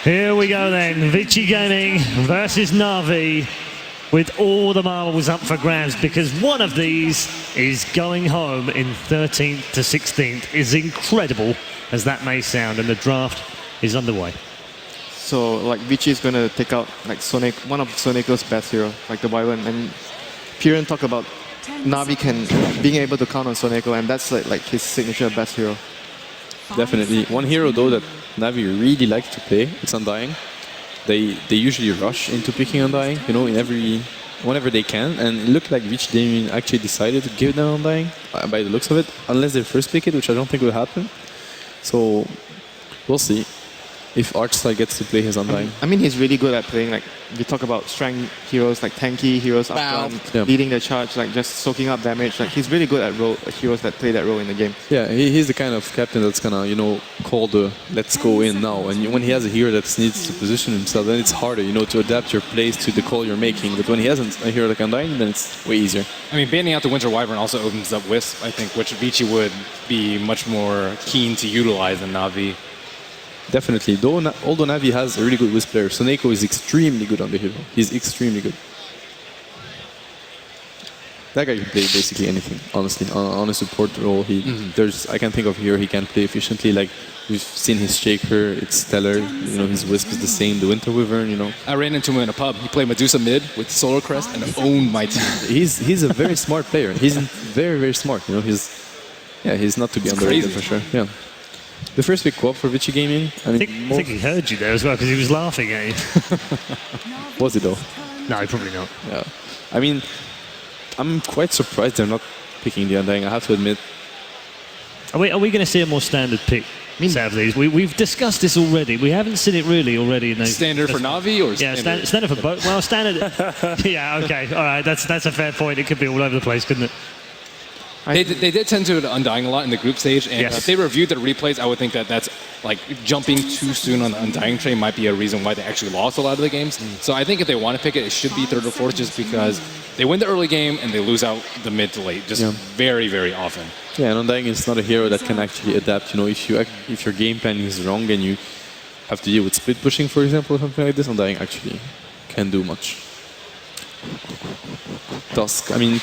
Here we go then, Vici Gaming versus NaVi, with all the marbles up for grabs, because one of these is going home in 13th to 16th. Is incredible as that may sound, and the draft is underway. So like Vici is going to take out like one of Soneko's best hero, like the bo1, and Piran talked about NaVi being able to count on Soneko, and that's like his signature best hero. Definitely. One hero though that NaVi really likes to play, it's Undying. They usually rush into picking Undying, you know, whenever they can, and it looked like Vici Gaming actually decided to give them Undying by the looks of it, unless they first pick it, which I don't think will happen. So we'll see if Archside gets to play his Undying. I mean, he's really good at playing, like, we talk about strength heroes, like tanky heroes up front, leading the charge, like just soaking up damage. Like, he's really good at heroes that play that role in the game. Yeah, he's the kind of captain that's gonna, you know, call the let's go in now. And when he has a hero that needs to position himself, then it's harder, you know, to adapt your plays to the call you're making. But when he hasn't a hero like Undying, then it's way easier. I mean, banning out the Winter Wyvern also opens up Wisp, I think, which Vici would be much more keen to utilize than NaVi. Definitely. Although NaVi has a really good Wisp player, Soneko is extremely good on the hero. He's extremely good. That guy can play basically anything, honestly. On a support role, I can think of a hero he can play efficiently. Like, we've seen his Shaker, it's stellar. You know, his Wisp is the same, the Winter Wyvern, you know. I ran into him in a pub. He played Medusa mid with Solar Crest and owned my team. He's a very smart player. He's very, very smart. You know, he's not to be underrated for sure. Yeah. The first big co-op for Vici Gaming. I think he heard you there as well, because he was laughing at you. Was it though? No, probably not. Yeah. I mean, I'm quite surprised they're not picking the Undying, I have to admit. Are we going to see a more standard pick out of these? We've discussed this already. We haven't seen it really already in those. Standard for NaVi or standard? Yeah, standard for both. Well, standard. Yeah, okay. All right, that's a fair point. It could be all over the place, couldn't it? They did tend to Undying a lot in the group stage, and if they reviewed the replays, I would think that that's like jumping too soon on the Undying train might be a reason why they actually lost a lot of the games. So I think if they want to pick it, it should be third or fourth, just because they win the early game and they lose out the mid to late, just very, very often. Yeah, and Undying is not a hero that can actually adapt. You know, if your game plan is wrong and you have to deal with split pushing, for example, or something like this, Undying actually can do much. Dusk, I mean,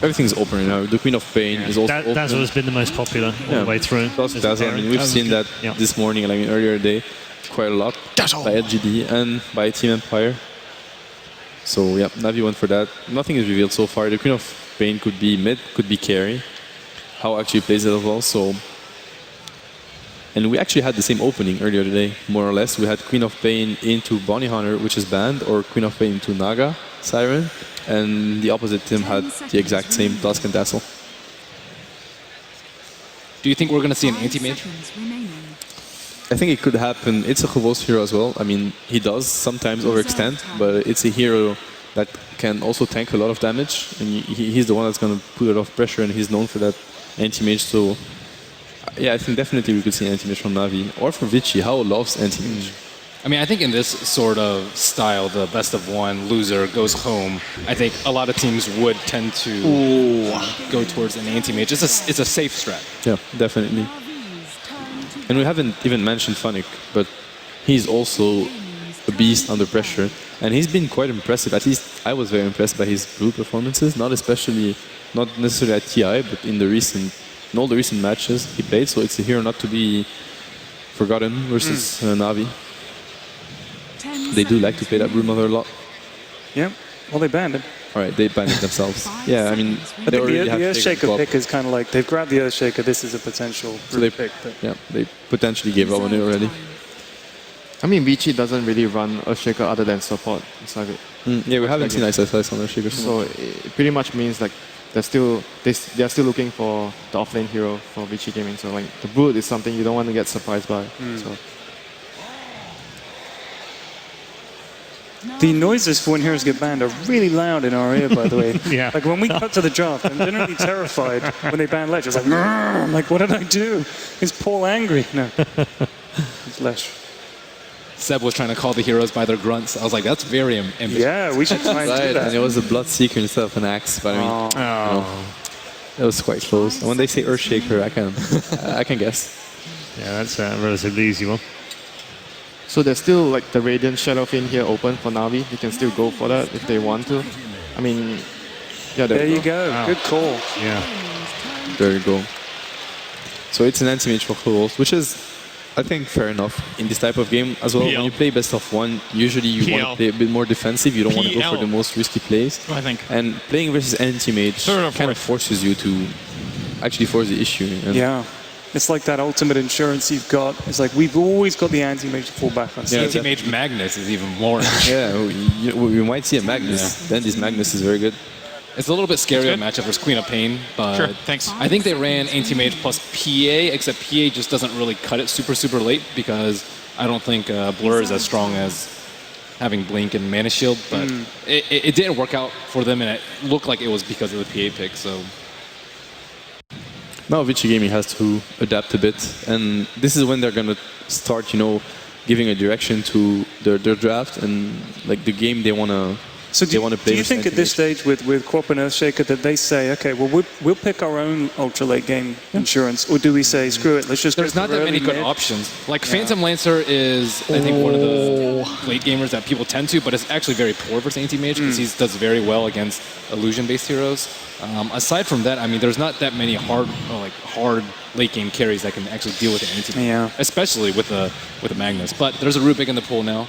everything's open right now. The Queen of Pain is also open. Dazzle has been the most popular all the way through. Dusk, Dazzle, I mean, we've seen that this morning, I mean, earlier today, quite a lot by LGD and by Team Empire. So yeah, NaVi went for that. Nothing is revealed so far. The Queen of Pain could be mid, could be carry. How actually plays it as well. So, and we actually had the same opening earlier today, more or less. We had Queen of Pain into Bounty Hunter, which is banned, or Queen of Pain into Naga, Siren, and the opposite team had the exact same Dusk and Dazzle. Do you think we're going to see an anti-mage? I think it could happen. It's a Chuvos hero as well. I mean, he does sometimes overextend, but it's a hero that can also tank a lot of damage, and he's the one that's going to put it off pressure, and he's known for that anti-mage. So yeah, I think definitely we could see anti-mage from NaVi, or from Vici. How loves anti-mage. I mean, I think in this sort of style, the best of one loser goes home. I think a lot of teams would tend to go towards an anti-mage. It's a safe strat. Yeah, definitely. And we haven't even mentioned Funnick, but he's also a beast under pressure. And he's been quite impressive. At least I was very impressed by his blue performances. Not necessarily at TI, but in all the recent matches he played. So it's a hero not to be forgotten versus NaVi. They do like to play that Broodmother a lot. Yeah, well, they banned it. All right, they banned it themselves. Yeah, I mean, the Earthshaker pick is kind of like, they've grabbed the Earthshaker, this is a potential pick. Yeah, they potentially gave up on it already. I mean, Vici doesn't really run Earthshaker other than support. It's like yeah, we haven't seen ISS on Earthshaker. So it pretty much means like they're still looking for the offlane hero for Vici Gaming. So like the Brood is something you don't want to get surprised by. So. The noises for when heroes get banned are really loud in our ear, by the way. Yeah. Like when we cut to the draft, I'm generally terrified when they ban Ledge. It's like, I'm like, what did I do? Is Paul angry? No. It's Lesh. Seb was trying to call the heroes by their grunts. I was like, that's very ambitious. Yeah, we should try and do that. And it was a Bloodseeker instead of an axe, but I mean, you know, it was quite close. And when they say Earthshaker, I can guess. Yeah, that's a relatively easy one. So there's still like the Radiant Shadow Fin here open for Navi. They can still go for that if they want to. I mean, yeah, There you go. Wow. Good call. Yeah. There you go. So it's an anti-mage for Close, which is, I think, fair enough in this type of game as well. When you play best of one, usually you want to play a bit more defensive. You don't want to go for the most risky plays. I think. And playing versus anti-mage kind of forces you to actually force the issue. And Yeah. It's like that ultimate insurance you've got. It's like we've always got the anti-mage to fall back on. Yeah, Anti-mage Magnus is even more. yeah, we might see a Magnus. Then this Magnus is very good. It's a little bit scary a matchup versus Queen of Pain, but Sure, thanks. I think they ran anti-mage plus PA, except PA just doesn't really cut it super late because I don't think Blur is as strong as having Blink and Mana Shield, but it didn't work out for them, and it looked like it was because of the PA pick, so... Now Vici Gaming has to adapt a bit, and this is when they're going to start, you know, giving a direction to their draft and like the game they want to. So do you think at this stage with Quap and Earthshaker that they say, okay, well, we'll pick our own ultra late game insurance, or do we say, screw it, let's just There's not that many good options. Like Phantom Lancer is, I think, one of the late gamers that people tend to, but it's actually very poor versus anti-mage because he does very well against illusion-based heroes. Aside from that, I mean, there's not that many hard late game carries that can actually deal with the anti-mage, especially with a Magnus. But there's a Rubik in the pool now.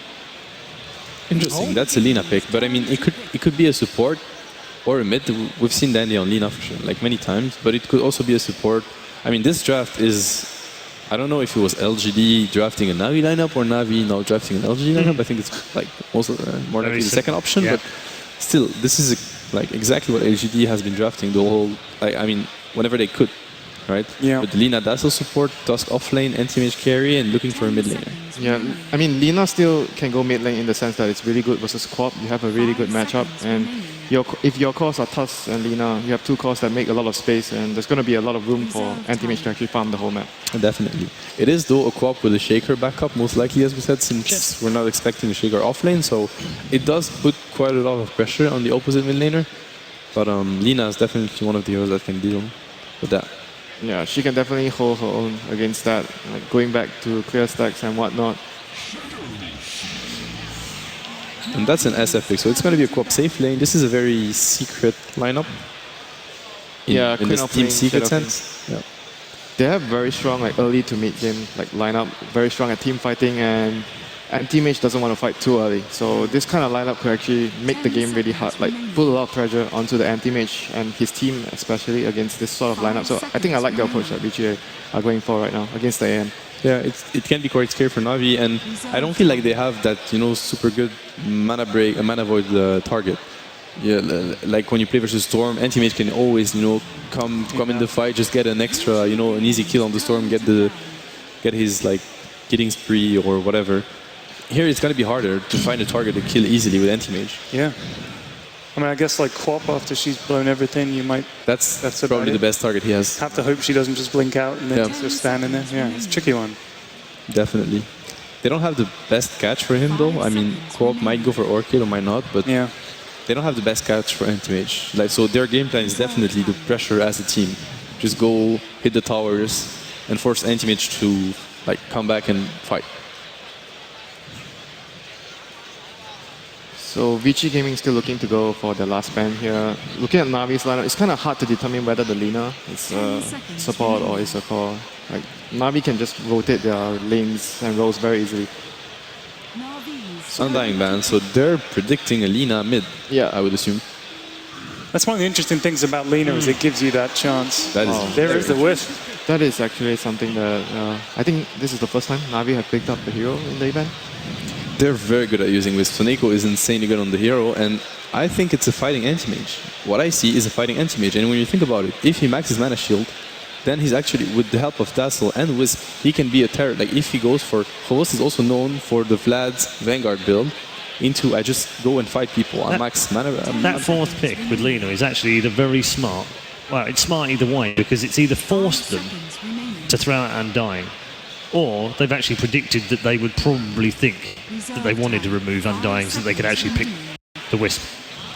Interesting. That's a Lina pick, but I mean, it could be a support or a mid. We've seen Dandy on Lina for sure, like many times, but it could also be a support. I mean, this draft is, I don't know if it was LGD drafting a Navi lineup or Navi now drafting an LGD lineup. I think it's like more likely the second option, but still, this is like exactly what LGD has been drafting the whole. I mean, whenever they could, right? Yeah. With Lina Dazzle support, Tusk offlane, anti-mage carry, and looking for a mid laner. Yeah, I mean, Lina still can go mid lane in the sense that it's really good versus Quap. You have a really good matchup, and if your cores are Tusk and Lina, you have two cores that make a lot of space, and there's going to be a lot of room for anti-mage to actually farm the whole map. Definitely. It is though a Quap with a Shaker backup, most likely, as we said, since we're not expecting a Shaker offlane, so it does put quite a lot of pressure on the opposite mid laner. But Lina is definitely one of the heroes that can deal with that. Yeah, she can definitely hold her own against that, like going back to clear stacks and whatnot. And that's an SF pick, so it's going to be a Quap safe lane. This is a very secret lineup. In this team secret sense. Yeah. They have very strong like early to mid game like lineup, very strong at team fighting, and anti-mage doesn't want to fight too early. So this kind of lineup could actually make the game really hard, like put a lot of pressure onto the anti-mage and his team, especially against this sort of lineup. So I think I like the approach that Vici are going for right now against the AM. Yeah, it can be quite scary for Navi, and I don't feel like they have that, you know, super good mana break, mana void target. Yeah, like when you play versus Storm, anti-mage can always, you know, come in the fight, just get an extra, you know, an easy kill on the Storm, get his like killing spree or whatever. Here it's going to be harder to find a target to kill easily with anti-mage. Yeah. I mean, I guess like Quap, after she's blown everything, you might... That's probably the best target he has. Have to hope she doesn't just blink out and then just stand in there. Yeah, it's a tricky one. Definitely. They don't have the best catch for him though. I mean, Quap might go for Orchid or might not, but they don't have the best catch for anti-mage. Like, so their game plan is definitely the pressure as a team. Just go hit the towers and force anti-mage to like come back and fight. So Vici Gaming still looking to go for the last ban here. Looking at Navi's lineup, it's kind of hard to determine whether the Lina is a support or is a core. Like Navi can just rotate their lanes and roles very easily. Undying ban, so they're predicting a Lina mid. Yeah, I would assume. That's one of the interesting things about Lina is it gives you that chance. That is there is the wisp. That is actually something that I think this is the first time Navi have picked up a hero in the event. They're very good at using Wisp. Soneko is insanely good on the hero, and I think it's a fighting anti-mage. What I see is a fighting anti-mage, and when you think about it, if he maxes mana shield, then he's actually, with the help of Dazzle and Wisp, he can be a terror. Like if he goes for, Host is also known for the Vlad's Vanguard build, into I just go and fight people on max mana. That fourth pick with Lina is actually either very smart. Well, it's smart either way, because it's either forced them to throw out Undying, or they've actually predicted that they would probably think that they wanted to remove Undying so that they could actually pick the Wisp.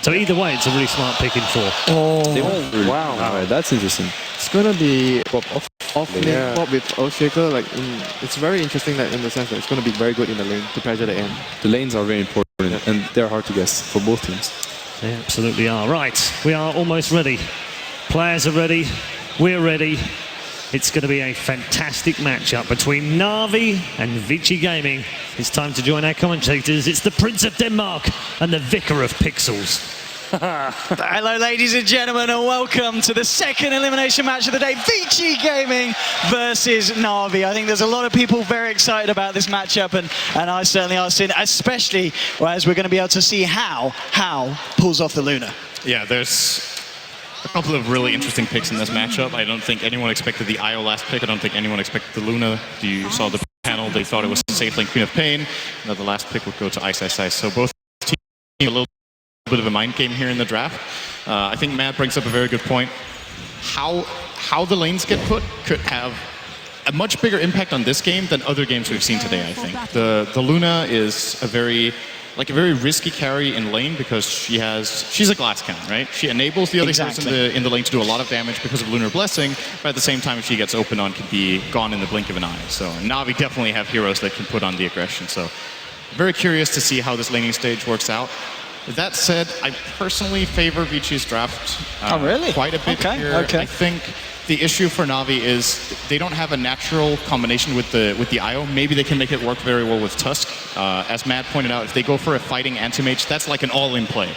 So either way, it's a really smart pick in 4. Oh, wow. Alright, that's interesting. It's going to be Quap off off-lane pop with Earthshaker, like it's very interesting that in the sense that it's going to be very good in the lane to pressure the end. The lanes are very important, and they're hard to guess for both teams. They absolutely are. Right, we are almost ready. Players are ready. We're ready. It's going to be a fantastic matchup between NaVi and Vici Gaming. It's time to join our commentators. It's the Prince of Denmark and the Vicar of Pixels. Hello, ladies and gentlemen, and welcome to the second elimination match of the day, Vici Gaming versus NaVi. I think there's a lot of people very excited about this matchup, and I certainly are, especially as we're going to be able to see how pulls off the Luna. Yeah, there's a couple of really interesting picks in this matchup. I don't think anyone expected the IO last pick. I don't think anyone expected the Luna. You saw the panel, they thought it was safe lane Queen of Pain. Now the last pick would go to Ice. So both teams a little bit of a mind game here in the draft. I think Matt brings up a very good point. How the lanes get put could have a much bigger impact on this game than other games we've seen today, I think. The Luna is a very risky carry in lane because she's a glass cannon, right? She enables the other person in the lane to do a lot of damage because of Lunar Blessing, but at the same time, if she gets open on, can be gone in the blink of an eye. So NaVi definitely have heroes that can put on the aggression. So very curious to see how this laning stage works out. That said, I personally favor Vici's draft quite a bit here. I think the issue for NaVi is they don't have a natural combination with the IO. Maybe they can make it work very well with Tusk. As Matt pointed out, if they go for a fighting anti-mage, that's like an all-in play.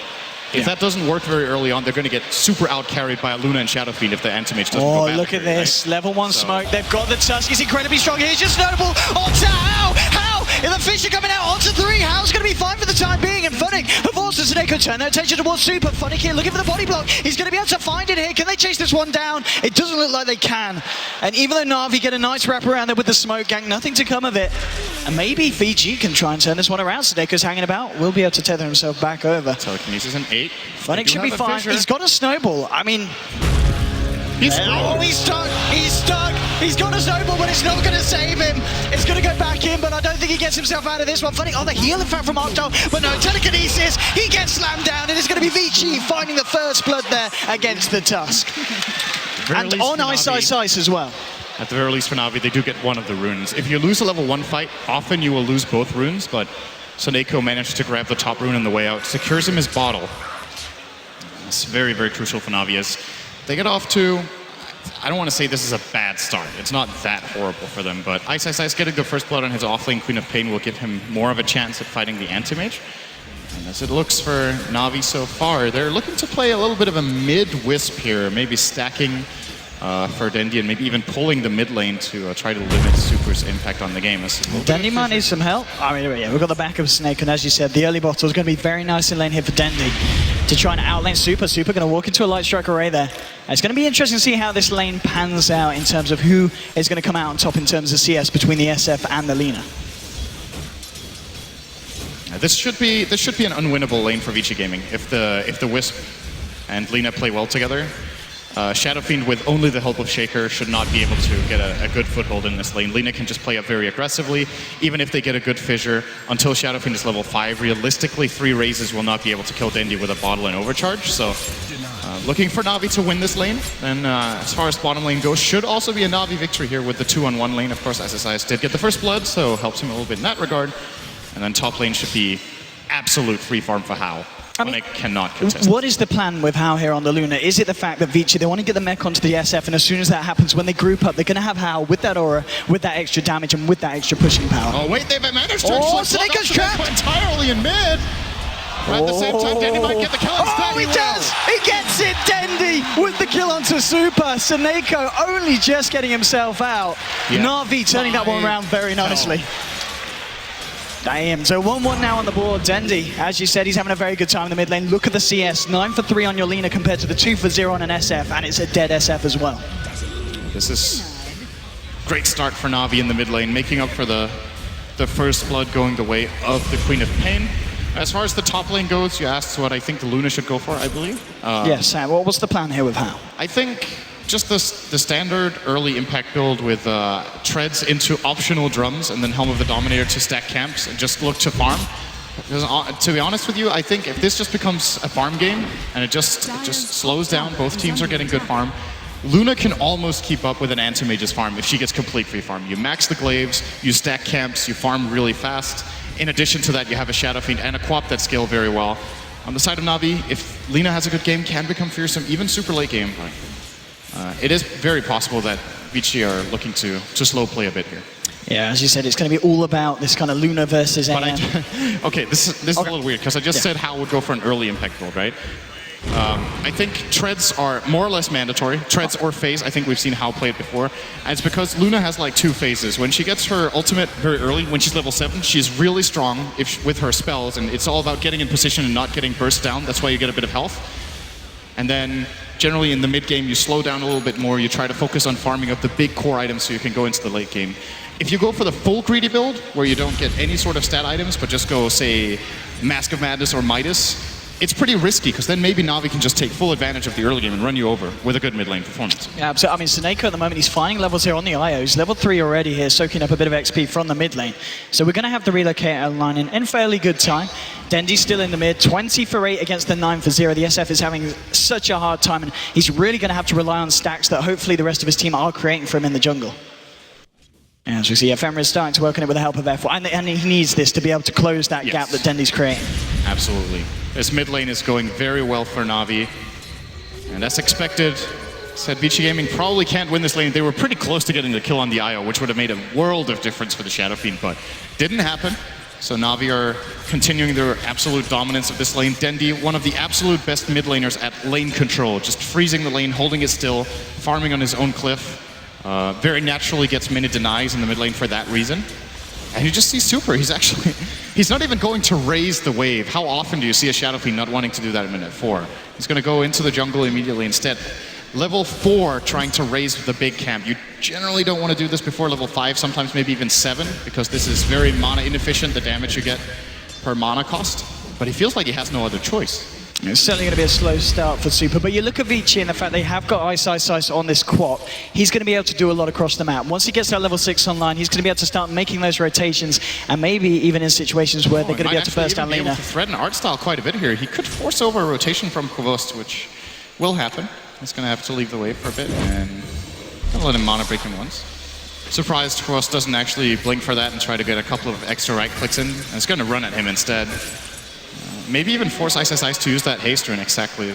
If that doesn't work very early on, they're going to get super out-carried by a Luna and Shadow Fiend if the anti-mage doesn't go bad. Look at this. Right? Level 1 smoke. They've got the Tusk. He's incredibly strong. He's just notable. Onto How? If the fish are coming out onto 3, How's going to be fine for the time being. And Funnick, forced to Snake, turn their attention towards Super. Funnick here looking for the body block. He's going to be able to find it here. Can they chase this one down? It doesn't look like they can. And even though NaVi get a nice wrap around there with the smoke gang, nothing to come of it. And maybe Vici can try and turn this one around. Snake's hanging about. Will be able to tether himself back over. Telekinesis an 8. Funnick should be fine. He's got a snowball. I mean... he's stuck. He's stuck. He's got a snowball, but it's not going to save him. It's going to go back in, but I don't think he gets himself out of this one. Funny, the heal, in fact, from Octo, but no, telekinesis. He gets slammed down, and it's going to be Vici finding the first blood there against the Tusk. And on Ice as well. At the very least for NaVi, they do get one of the runes. If you lose a level 1 fight, often you will lose both runes, but Soneko managed to grab the top rune on the way out, secures him his bottle. It's very, very crucial for NaVi as they get off to, I don't want to say this is a bad start. It's not that horrible for them, but Ice getting the first blood on his offlane Queen of Pain will give him more of a chance at fighting the anti-mage. And as it looks for NaVi so far, they're looking to play a little bit of a mid-wisp here, maybe stacking for Dendi and maybe even pulling the mid lane to try to limit Super's impact on the game. Dendi might need some help. I mean, yeah, we've got the back of Snake, and as you said, the early bottle is going to be very nice in lane here for Dendi to try and outlane Super. Super going to walk into a light strike array there. And it's going to be interesting to see how this lane pans out in terms of who is going to come out on top in terms of CS between the SF and the Lina. This should be an unwinnable lane for Vici Gaming if the Wisp and Lina play well together. Shadow Fiend with only the help of Shaker should not be able to get a good foothold in this lane. Lina can just play up very aggressively. Even if they get a good fissure, until Shadow Fiend is level 5, realistically 3 raises will not be able to kill Dendi with a bottle and overcharge. So looking for NaVi to win this lane. And as far as bottom lane goes, should also be a NaVi victory here with the 2-on-1 lane. Of course, SSIS did get the first blood, so helps him a little bit in that regard. And then top lane should be absolute free farm for How. I mean, cannot contest. What is the plan with How here on the Luna? Is it the fact that Vici, they want to get the mech onto the SF, and as soon as that happens, when they group up, they're going to have How with that aura, with that extra damage, and with that extra pushing power? Oh, wait, they've managed to Soneko's trapped entirely in mid. But at the same time, Dendi might get the kill. Oh, he does! He gets it, Dendi, with the kill onto Super. Soneko only just getting himself out. Yeah. NaVi turning that one around very nicely. Damn, so 1-1 now on the board. Dendi, as you said, he's having a very good time in the mid lane. Look at the CS, 9 for 3 on your Lina compared to the 2 for 0 on an SF, and it's a dead SF as well. This is great start for NaVi in the mid lane, making up for the first blood going the way of the Queen of Pain. As far as the top lane goes, you asked what I think the Luna should go for, I believe. Yes, Sam, what's the plan here with How? I think just the standard early impact build with treads into optional drums and then Helm of the Dominator to stack camps and just look to farm. Because to be honest with you, I think if this just becomes a farm game and it just slows down, both teams are getting good farm, Luna can almost keep up with an Anti-Mage's farm if she gets complete free farm. You max the glaives, you stack camps, you farm really fast. In addition to that, you have a Shadow Fiend and a Quap that scale very well. On the side of Navi, if Lina has a good game, can become fearsome, even super late game. It is very possible that Vici are looking to slow play a bit here. Yeah, as you said, it's going to be all about this kind of Luna versus AM. Okay, this is a little weird, because I just said Hao would go for an early impact build, right? I think treads are more or less mandatory. Treads or phase, I think we've seen Hao play it before. And it's because Luna has like 2 phases. When she gets her ultimate very early, when she's level 7, she's really strong with her spells, and it's all about getting in position and not getting burst down. That's why you get a bit of health. And then generally in the mid game, you slow down a little bit more. You try to focus on farming up the big core items so you can go into the late game. If you go for the full greedy build, where you don't get any sort of stat items, but just go, say, Mask of Madness or Midas, it's pretty risky, because then maybe Navi can just take full advantage of the early game and run you over with a good mid lane performance. Yeah, absolutely. I mean, Seneko at the moment, he's finding levels here on the IOs. Level 3 already here, soaking up a bit of XP from the mid lane. So we're going to have the relocator line in fairly good time. Dendi's still in the mid, 20 for 8 against the 9 for 0. The SF is having such a hard time, and he's really going to have to rely on stacks that hopefully the rest of his team are creating for him in the jungle. As we see, Ephemera is starting to work on it with the help of F1, and he needs this to be able to close that gap that Dendi's creating. Absolutely. This mid lane is going very well for Navi, and as expected, said Vici Gaming probably can't win this lane. They were pretty close to getting the kill on the IO, which would have made a world of difference for the Shadow Fiend, but didn't happen. So Navi are continuing their absolute dominance of this lane. Dendi, one of the absolute best mid laners at lane control, just freezing the lane, holding it still, farming on his own cliff. Very naturally gets minute denies in the mid lane for that reason. And you just see Super, he's not even going to raise the wave. How often do you see a Shadow Fiend not wanting to do that in minute 4? He's going to go into the jungle immediately instead. Level 4, trying to raise the big camp. You generally don't want to do this before level 5, sometimes maybe even 7, because this is very mana inefficient, the damage you get per mana cost. But he feels like he has no other choice. It's certainly going to be a slow start for Super, but you look at Vici and the fact they have got Ice on this quad, he's going to be able to do a lot across the map. Once he gets that level 6 online, he's going to be able to start making those rotations, and maybe even in situations where they're going to be able to burst down Lina. He might threaten art style quite a bit here. He could force over a rotation from Kovost, which will happen. He's going to have to leave the wave for a bit, and gonna let him mana break him once. Surprised Kovost doesn't actually blink for that and try to get a couple of extra right clicks in, and it's going to run at him instead. Maybe even force Ice to use that haste rune, exactly.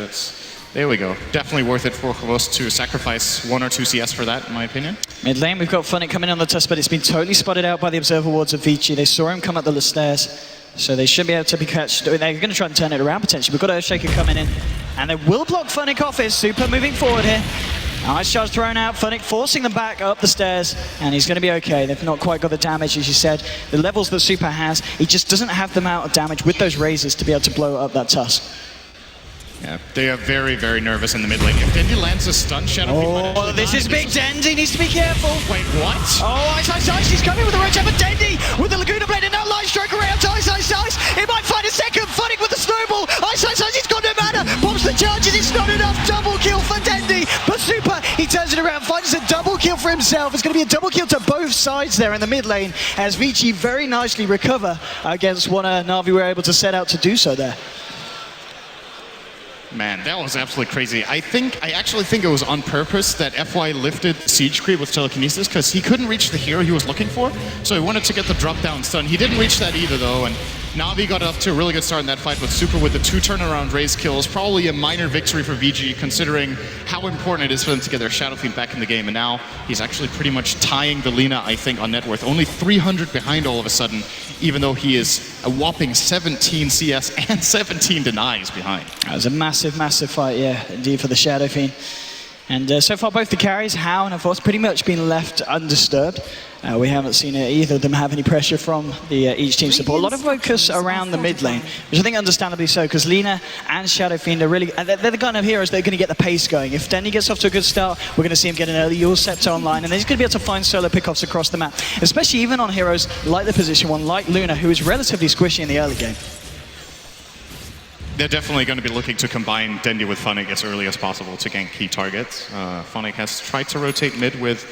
There we go. Definitely worth it for Kovost to sacrifice 1 or 2 CS for that, in my opinion. Mid lane, we've got Funnick coming on the tusk, but it's been totally spotted out by the observer wards of Vici. They saw him come up the stairs, so they should be able to be catched. They're going to try and turn it around potentially. We've got Earthshaker coming in, and they will block Funnick off his Super moving forward here. Ice charge thrown out, Funnick forcing them back up the stairs, and he's going to be okay. They've not quite got the damage, as you said. The levels that Super has, he just doesn't have the amount of damage with those razors to be able to blow up that tusk. Yeah, they are very, very nervous in the mid lane. If Dendi lands a stun, Shadow Fiend Oh, this is big. Dendi needs to be careful. Wait, what? Oh, Ice, he's coming with the rotate, but Dendi with the Laguna Blade and now Light Strike around to Ice. He might find a second. Funnick with the snowball. Ice, he's got no mana. Pops the charges, it's not enough. Double kill for Dendi. But Super, he turns it around, finds a double kill for himself. It's going to be a double kill to both sides there in the mid lane, as Vici very nicely recover against what Navi were able to set out to do so there. Man, that was absolutely crazy. I actually think it was on purpose that FY lifted Siege Creep with Telekinesis, because he couldn't reach the hero he was looking for, so he wanted to get the drop down stun. He didn't reach that either though, and Navi got off to a really good start in that fight with Super with the 2 turnaround raise kills. Probably a minor victory for VG, considering how important it is for them to get their Shadow Fiend back in the game. And now he's actually pretty much tying the Lina, I think, on net worth. Only 300 behind all of a sudden, even though he is a whopping 17 CS and 17 denies behind. That was a massive, massive fight, yeah, indeed, for the Shadow Fiend. And so far, both the carries, Hao and Force, pretty much been left undisturbed. We haven't seen either of them have any pressure from each team support. A lot of focus around the mid lane, which I think understandably so, because Lina and Shadow Fiend are really, they're the kind of heroes that are going to get the pace going. If Dendi gets off to a good start, we're going to see him get an early Yule Scepter online, and then he's going to be able to find solo pickoffs across the map, especially even on heroes like the position one, like Luna, who is relatively squishy in the early game. They're definitely going to be looking to combine Dendi with Funnick as early as possible to gank key targets. Funnick has tried to rotate mid with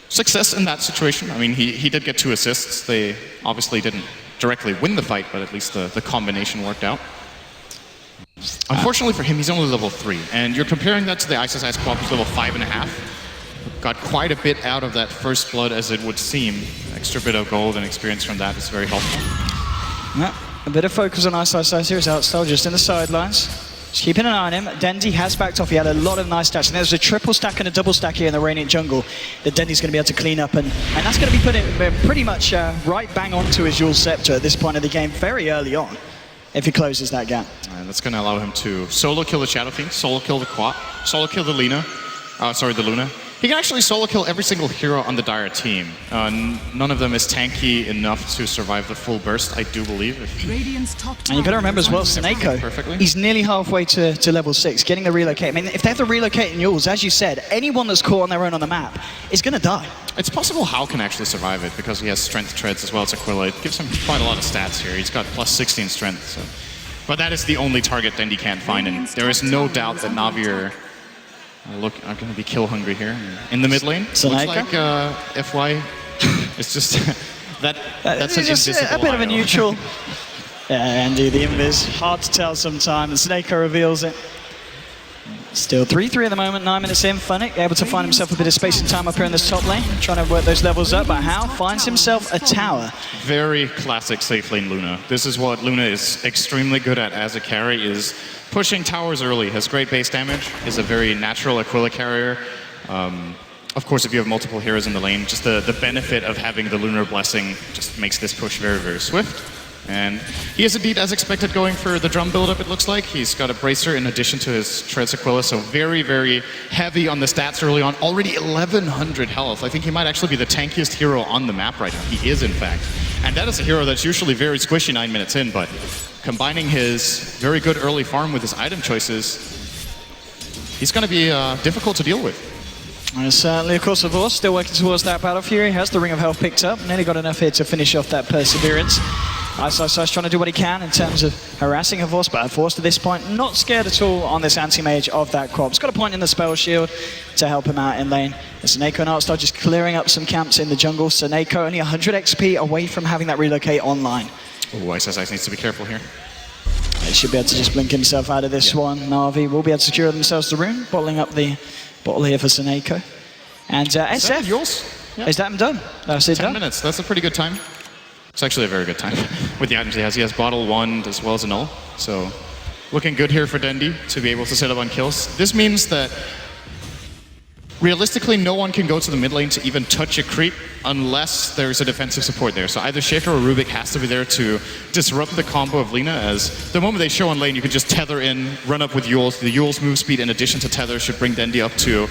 success in that situation. I mean, he did get 2 assists. They obviously didn't directly win the fight, but at least the combination worked out. Unfortunately for him, he's only level 3. And you're comparing that to the Ice Ice Quad, who's level 5.5. Got quite a bit out of that first blood, as it would seem. Extra bit of gold and experience from that is very helpful. Yeah, a bit of focus on Ice Ice here. His outstyle just in the sidelines. Just keeping an eye on him. Dendy has backed off. He had a lot of nice stats. And there's a triple stack and a double stack here in the Radiant jungle that Dendy's going to be able to clean up. And that's going to be putting pretty much right bang onto his Eul's Scepter at this point of the game, very early on, if he closes that gap. And that's going to allow him to solo kill the Shadow Fiend, solo kill the Quat, solo kill the Luna. The Luna. He can actually solo kill every single hero on the Dire team. None of them is tanky enough to survive the full burst, I do believe. And you got to remember as well, Snako, he's nearly halfway to level 6, getting the relocate. I mean, if they have to relocate in Eul's, as you said, anyone that's caught on their own on the map is going to die. It's possible Hao can actually survive it because he has strength treads as well as Aquila. It gives him quite a lot of stats here. He's got plus 16 strength. So. But that is the only target Dendy can't find, and there is no doubt that Navi are going to be kill hungry here in the mid lane. Looks like FY. It's just that's an invisible a bit of a IO. neutral. Yeah, Andy, the invis. Hard to tell sometimes. Snako reveals it. Still 3-3 at the moment, 9 minutes in. Funnick able to find himself a bit of space and time up here in this top lane, trying to work those levels up, but Hao finds himself a tower. Very classic safe lane Luna. This is what Luna is extremely good at as a carry, is pushing towers early. Has great base damage, is a very natural Aquila carrier. Of course, if you have multiple heroes in the lane, just the benefit of having the Lunar Blessing just makes this push very, very swift. And he is indeed, as expected, going for the drum build-up, it looks like. He's got a Bracer in addition to his Treads Aquila, so very, very heavy on the stats early on. Already 1,100 health. I think he might actually be the tankiest hero on the map right now. He is, in fact. And that is a hero that's usually very squishy 9 minutes in, but combining his very good early farm with his item choices, he's going to be difficult to deal with. And certainly, of course, Avos still working towards that Battle Fury. Has the Ring of Health picked up. Nearly got enough here to finish off that Perseverance. Ice trying to do what he can in terms of harassing Avos, but Avos to this point not scared at all on this anti-mage of that Quab. He's got a point in the spell shield to help him out in lane. Snako and Artstar just clearing up some camps in the jungle. Snako only 100 XP away from having that relocate online. Oh, Ice needs to be careful here. He should be able to just blink himself out of this one. Navi will be able to secure themselves the rune, bottling up the bottle here for Snako. And SF, is that done? That's it 10 done. minutes, that's a pretty good time. It's actually a very good time with the items he has. He has bottle 1 as well as a null. So looking good here for Dendy to be able to set up on kills. This means that realistically no one can go to the mid lane to even touch a creep unless there's a defensive support there. So either Shaker or Rubik has to be there to disrupt the combo of Lina, as the moment they show on lane you can just tether in, run up with Eul's. The Eul's move speed in addition to tether should bring Dendy up to,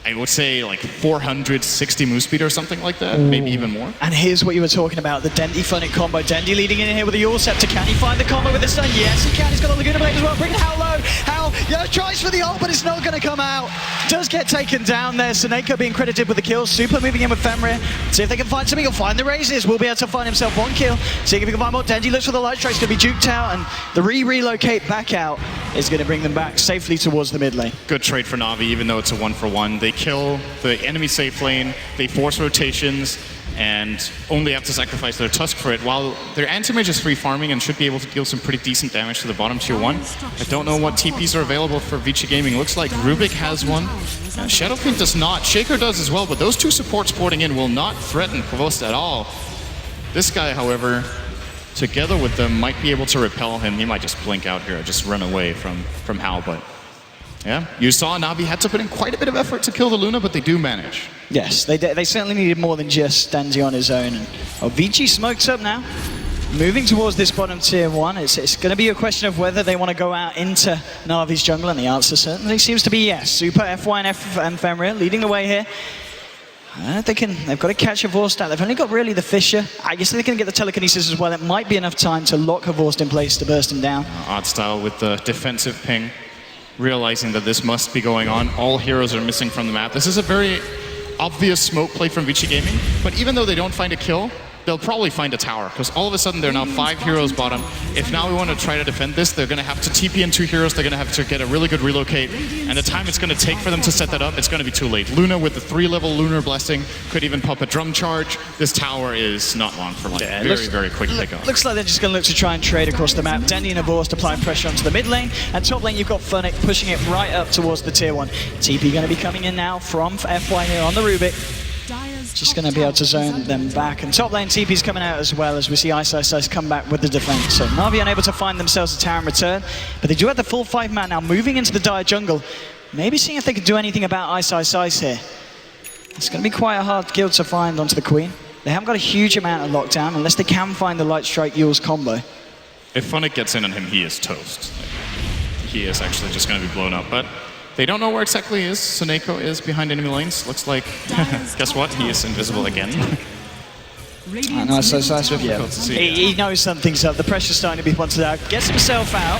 I would say, like 460 move speed or something like that, maybe even more. And here's what you were talking about, the Dendy Funnick combo. Dendy leading in here with the Eul's Scepter. Can he find the combo with the stun? Yes, he can. He's got the Laguna Blade as well. Bring Hao low. Hao, yeah, tries for the ult, but it's not going to come out. Does get taken down there. Snako being credited with the kill. Super moving in with Fenrir. See if they can find something. He'll find the raises. Will be able to find himself one kill. See if he can find more. Dendy looks for the light strikes to be juked out, and the relocate back out is going to bring them back safely towards the mid lane. Good trade for Navi, even though it's a 1-for-1. They kill the enemy safe lane, they force rotations, and only have to sacrifice their Tusk for it, while their anti-mage is free farming and should be able to deal some pretty decent damage to the bottom tier 1. I don't know what TPs are available for Vici Gaming. Looks like Rubik has one. Shadow Fiend does not. Shaker does as well, but those two supports porting in will not threaten Provost at all. This guy, however, together with them, might be able to repel him. He might just blink out here, just run away from Hao, but yeah, you saw Navi had to put in quite a bit of effort to kill the Luna, but they do manage. Yes, they certainly needed more than just Dandy on his own. And Vici smokes up now, moving towards this bottom tier 1. It's going to be a question of whether they want to go out into Navi's jungle, and the answer certainly seems to be yes. Super, FY and Fenrir leading the way here. They've got to catch a Vorstadt. They've only got really the Fissure. I guess they can get the telekinesis as well. It might be enough time to lock Vorst in place to burst him down. Artstyle with the defensive ping, realizing that this must be going on. All heroes are missing from the map. This is a very obvious smoke play from Vici Gaming, but even though they don't find a kill, they'll probably find a tower, because all of a sudden they're now 5 heroes bottom. If now we want to try to defend this, they're going to have to TP in 2 heroes, they're going to have to get a really good relocate, and the time it's going to take for them to set that up, it's going to be too late. Luna with the 3-level Lunar Blessing could even pop a drum charge. This tower is not long for long. Yeah, very quick pickup. Looks like they're just going to look to try and trade across the map. Dendi and Avorst applying pressure onto the mid lane, and top lane you've got Funnick pushing it right up towards the tier 1. TP going to be coming in now from FY here on the Rubik. Just going to be able to zone them back. And top lane TP's coming out as well, as we see Ice come back with the defense. So Navi unable to find themselves a tower in return, but they do have the full 5-man now moving into the Dire jungle. Maybe seeing if they can do anything about Ice here. It's going to be quite a hard guild to find onto the Queen. They haven't got a huge amount of lockdown unless they can find the Light Strike Yule's combo. If Funnick gets in on him, he is toast. He is actually just going to be blown up. But they don't know where exactly is. Soneko is behind enemy lanes. Looks like, guess what? He is invisible again. No, so he knows something's up. The pressure's starting to be pointed out. Gets himself out.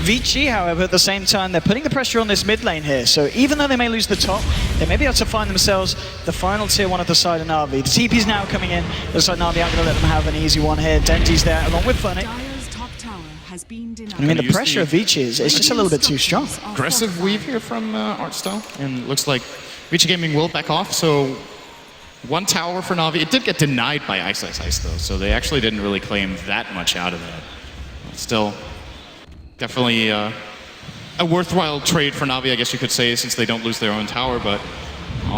Vici, however, at the same time, they're putting the pressure on this mid lane here. So even though they may lose the top, they may be able to find themselves the final tier 1 at the side of Navi. The TP's now coming in. Looks like Navi aren't going to let them have an easy one here. Dendi's there along with Funnick. I mean, the pressure of Vici is just a little bit too strong. Aggressive weave here from Artstyle, and looks like Vici Gaming will back off, so 1 tower for Navi. It did get denied by Ice though, so they actually didn't really claim that much out of that. Still, definitely a worthwhile trade for Navi, I guess you could say, since they don't lose their own tower, but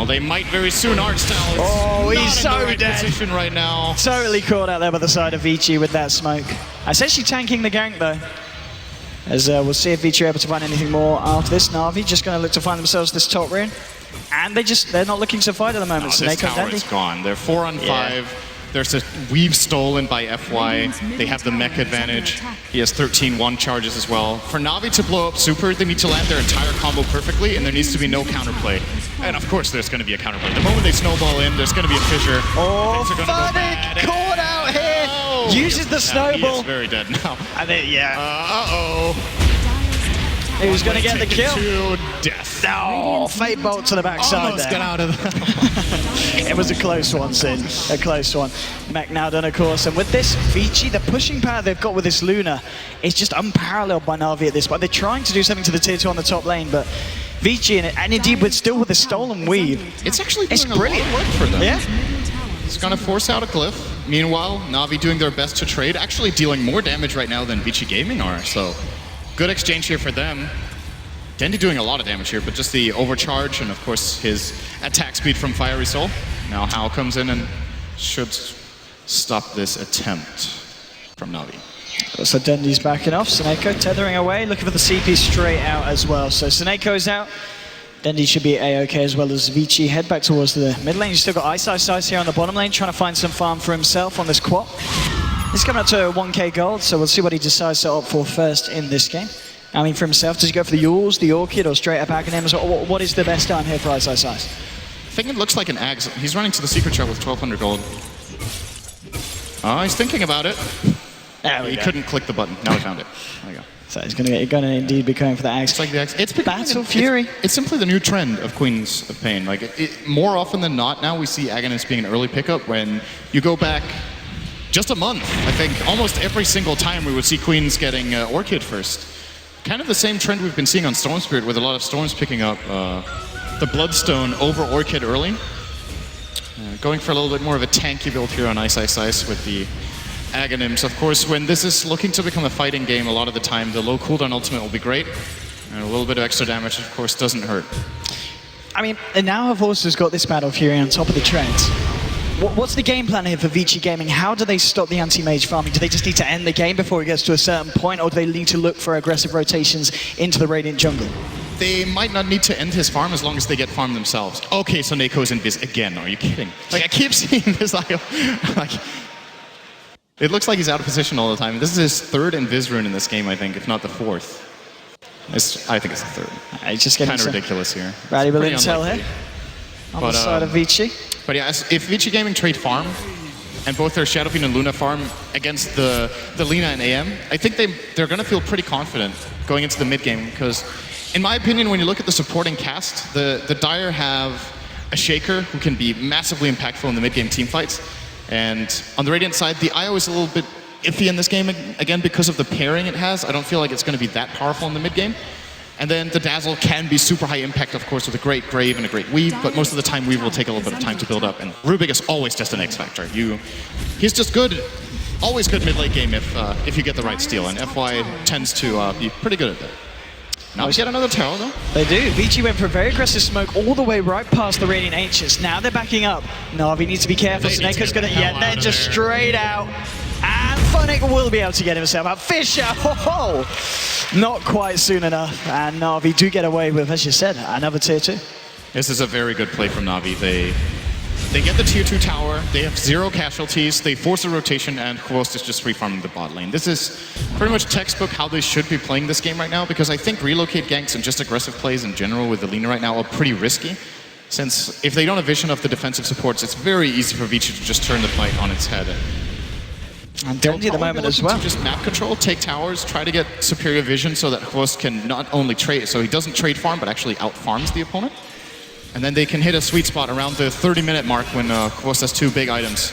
they might very soon. Artstyle is he's not so in the right dead. position right now. Totally caught out there by the side of Vici with that smoke. Essentially tanking the gank though. As we'll see if Vici are able to find anything more after this. Navi just going to look to find themselves this top rune. And they're not looking to fight at the moment. This tower is gone. They're 4 on 5. Yeah. There's a weave stolen by FY. They have the mech advantage. He has 13 1 charges as well. For Navi to blow up super, they need to land their entire combo perfectly, and there needs to be no counterplay. And of course there's going to be a counterplay. The moment they snowball in, there's going to be a fissure. Oh, Funnick caught out here. Oh, uses the snowball. He is very dead now. I think, yeah. Uh-oh. Who's going to get the kill? To death. No, Fate Bolt to the backside Almost there. got out of there. It was a close one, Sid. A close one. Mech now done, of course. And with this, Vici, the pushing power they've got with this Luna is just unparalleled by Navi at this point. They're trying to do something to the tier 2 on the top lane, but Vici, and indeed, but still with the stolen weave. It's actually doing brilliant. a lot of work for them. Yeah. It's going to force out a glyph. Meanwhile, Navi doing their best to trade, actually dealing more damage right now than Vici Gaming are. So, good exchange here for them. Dendi doing a lot of damage here, but just the overcharge and of course his attack speed from Fiery Soul. Now Hao comes in and should stop this attempt from Navi. So Dendi's backing off, Soneko tethering away, looking for the CP straight out as well. So Soneko's out, Dendi should be A-OK as well as Vici. Head back towards the mid lane. You've still got Ice here on the bottom lane, trying to find some farm for himself on this quad. He's coming up to 1k gold, so we'll see what he decides to opt for first in this game. I mean, for himself, does he go for the Yules, the Orchid, or straight up Aghanims? What is the best time here for Ice? I think it looks like an Ags. He's running to the secret shop with 1200 gold. He's thinking about it. He couldn't click the button. Now he found it. There you go. So he's going to indeed be going for the Ags. It's like the Ags. It's Battle Fury. It's simply the new trend of Queens of Pain. Like more often than not, now we see Aghanims being an early pickup. When you go back just a month, I think almost every single time we would see Queens getting Orchid first. Kind of the same trend we've been seeing on Storm Spirit, with a lot of Storms picking up the Bloodstone over Orchid early. Going for a little bit more of a tanky build here on Ice with the Aghanims. Of course, when this is looking to become a fighting game, a lot of the time the low cooldown ultimate will be great, and a little bit of extra damage, of course, doesn't hurt. I mean, and now Avorst has got this Battle Fury on top of the treads. What's the game plan here for Vici Gaming? How do they stop the anti-mage farming? Do they just need to end the game before it gets to a certain point, or do they need to look for aggressive rotations into the Radiant jungle? They might not need to end his farm as long as they get farmed themselves. Okay, so Neko's in Viz again. Are you kidding? Like, I keep seeing this. Like, it looks like he's out of position all the time. This is his 3rd Invis rune in this game, I think, if not the 4th. I think it's the 3rd. He's just getting kind of ridiculous here. Rally with Intel here on the side of Vici. But yeah, if Vici Gaming trade farm, and both their Shadowfiend and Luna farm against the Lina and AM, I think they're going to feel pretty confident going into the mid game, because in my opinion, when you look at the supporting cast, the Dire have a Shaker who can be massively impactful in the mid game team fights, And on the Radiant side, the IO is a little bit iffy in this game, again, because of the pairing it has. I don't feel like it's going to be that powerful in the mid game. And then the Dazzle can be super high impact, of course, with a great Grave and a great Weave, but most of the time Weave will take a little bit of time to build up. And Rubik is always just an X factor. He's just good, always good mid-late game if you get the right steal, and FY tends to be pretty good at that. Now we get another tower, though. They do. Vici went for a very aggressive smoke all the way right past the Radiant H's. Now they're backing up. NaVi needs to be careful. Snake's going to, yeah, then just straight out. And Funnick will be able to get himself out. Fisher, ho-ho! Not quite soon enough. And NaVi do get away with, as you said, another tier 2. This is a very good play from NaVi. They get the tier 2 tower, they have 0 casualties, they force a rotation, and Hwost is just free farming the bot lane. This is pretty much textbook how they should be playing this game right now, because I think relocate ganks and just aggressive plays in general with the Lina right now are pretty risky. Since if they don't have vision of the defensive supports, it's very easy for Vici to just turn the fight on its head. And Dendi at the moment as well. Just map control, take towers, try to get superior vision so that Hwost can not only trade, so he doesn't trade farm, but actually out farms the opponent. And then they can hit a sweet spot around the 30-minute mark when Hwost has 2 big items.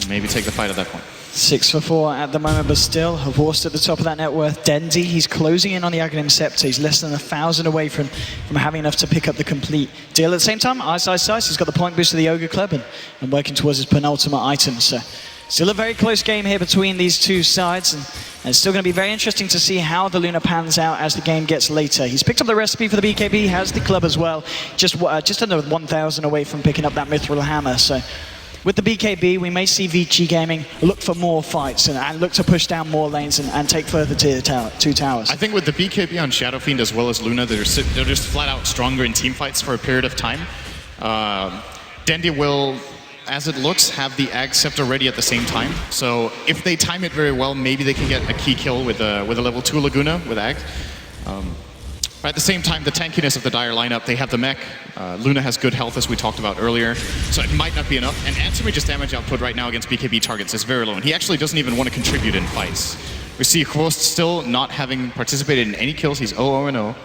Maybe take the fight at that point. 6 for 4 at the moment, but still, Hwost at the top of that net worth. Dendi, he's closing in on the Aghanim Scepter. He's less than 1,000 away from having enough to pick up the complete deal. At the same time, Ice, he's got the point boost of the Ogre Club and working towards his penultimate item. So still a very close game here between these two sides. And it's still going to be very interesting to see how the Luna pans out as the game gets later. He's picked up the recipe for the BKB, has the club as well. Just under 1,000 away from picking up that Mithril Hammer. So with the BKB, we may see Vici Gaming look for more fights and look to push down more lanes and take further tier 2 towers. I think with the BKB on Shadow Fiend as well as Luna, they're just flat out stronger in team fights for a period of time. Dendi will, as it looks, have the Ag Scepter ready at the same time. So if they time it very well, maybe they can get a key kill with a level 2 Laguna with Ag. But at the same time, the tankiness of the Dire lineup, they have the mech. Luna has good health, as we talked about earlier, so it might not be enough. And Answer Mage's damage output right now against BKB targets is very low, and he actually doesn't even want to contribute in fights. We see Hwost still not having participated in any kills. He's 0-0-0.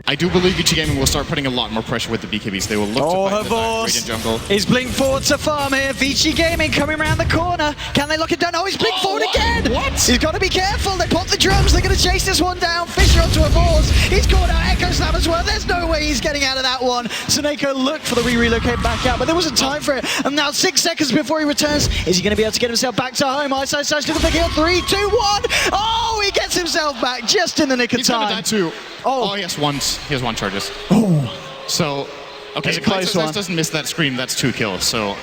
I do believe Vici Gaming will start putting a lot more pressure with the BKBs. They will look to fight the Radiant jungle. He's blinked forward to farm here. Vici Gaming coming around the corner. Can they lock it down? Oh, he's blinked forward again! What? He's got to be careful. They pop the drums. They're going to chase this one down. Fisher onto a force. He's caught out Echo Slam as well. There's no way he's getting out of that one. Soneko looked for the relocate back out, but there wasn't time for it. And now 6 seconds before he returns. Is he going to be able to get himself back to home? Ice looking for the kill. 3, 2, 1. Oh, he gets himself back just in the nick of time. He's going to die too. Oh, he has one charges. Oh. So, okay, if Ice doesn't miss that scream, that's 2 kills. So,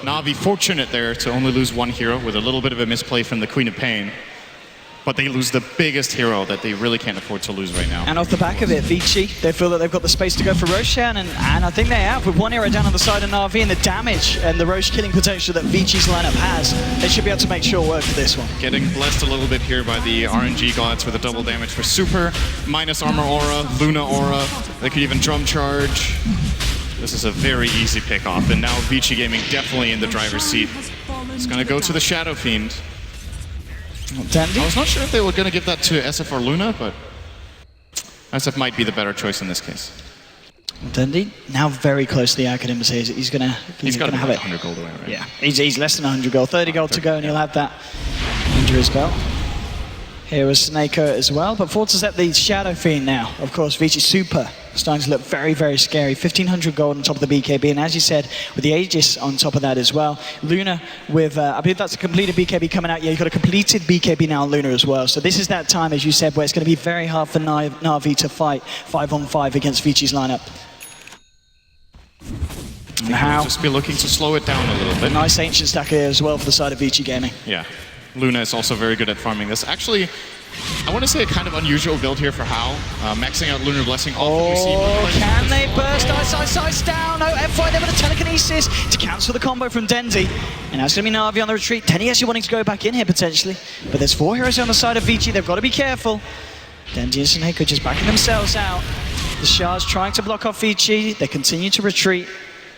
NaVi fortunate there to only lose 1 hero with a little bit of a misplay from the Queen of Pain. But they lose the biggest hero that they really can't afford to lose right now. And off the back of it, Vici, they feel that they've got the space to go for Roshan, and I think they have. With 1 hero down on the side of NaVi and the damage and the Roche killing potential that Vici's lineup has, they should be able to make sure work for this one. Getting blessed a little bit here by the RNG gods with a double damage for Super, minus armor aura, Luna aura, they could even drum charge. This is a very easy pick off, and now Vici Gaming definitely in the driver's seat. It's gonna go to the Shadow Fiend. Dendi? I was not sure if they were going to give that to SF or Luna, but SF might be the better choice in this case. Dendi now very close to the Academics here. He's gonna have it. 100 gold away, right? Yeah, he's less than 100 gold, 30 gold to go, and he'll have that under his belt. Here was Soneko as well, but forwards at the Shadow Fiend now. Of course, Vici Super starting to look very, very scary. 1,500 gold on top of the BKB, and as you said, with the Aegis on top of that as well. Luna with, I believe that's a completed BKB coming out. Yeah, you've got a completed BKB now on Luna as well. So this is that time, as you said, where it's going to be very hard for NaVi to fight 5-on-5 against Vici's lineup. And how? Just be looking to slow it down a little bit. Nice Ancient Stack here as well for the side of Vici Gaming. Yeah. Luna is also very good at farming this. Actually, I want to say a kind of unusual build here for Hao. Maxing out Lunar Blessing. Can they burst Ice down? No, F5 there with a telekinesis to cancel the combo from Dendi. And that's going to be NaVi on the retreat. Dendi actually wanting to go back in here potentially. But there's 4 heroes on the side of Vici. They've got to be careful. Dendi and Soneko just backing themselves out. The Shards trying to block off Vici. They continue to retreat.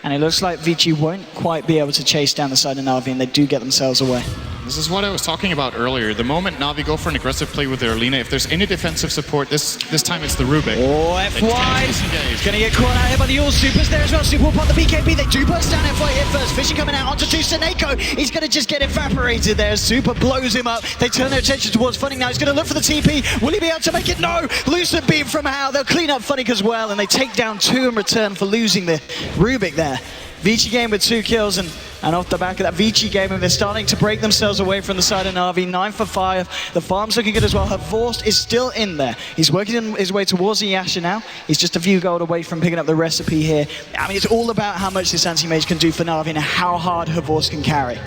And it looks like Vici won't quite be able to chase down the side of NaVi, and they do get themselves away. This is what I was talking about earlier. The moment Navi go for an aggressive play with their Lina, if there's any defensive support, this time it's the Rubik. Oh, F1! He's going to get caught out here by the All Supers there as well. Super will pop the BKB. They do burst down F1 here first. Vici coming out onto 2 Seneko. He's going to just get evaporated there. Super blows him up. They turn their attention towards Funny now. He's going to look for the TP. Will he be able to make it? No! Lucid beam from Hao. They'll clean up Funny as well, and they take down 2 in return for losing the Rubik there. Vici game with 2 kills, and off the back of that Vici game, they're starting to break themselves away from the side of Navi. 9 for 5. The farm's looking good as well. Havorst is still in there. He's working his way towards the Yasha now. He's just a few gold away from picking up the recipe here. I mean, it's all about how much this anti-mage can do for Navi and how hard Havorst can carry.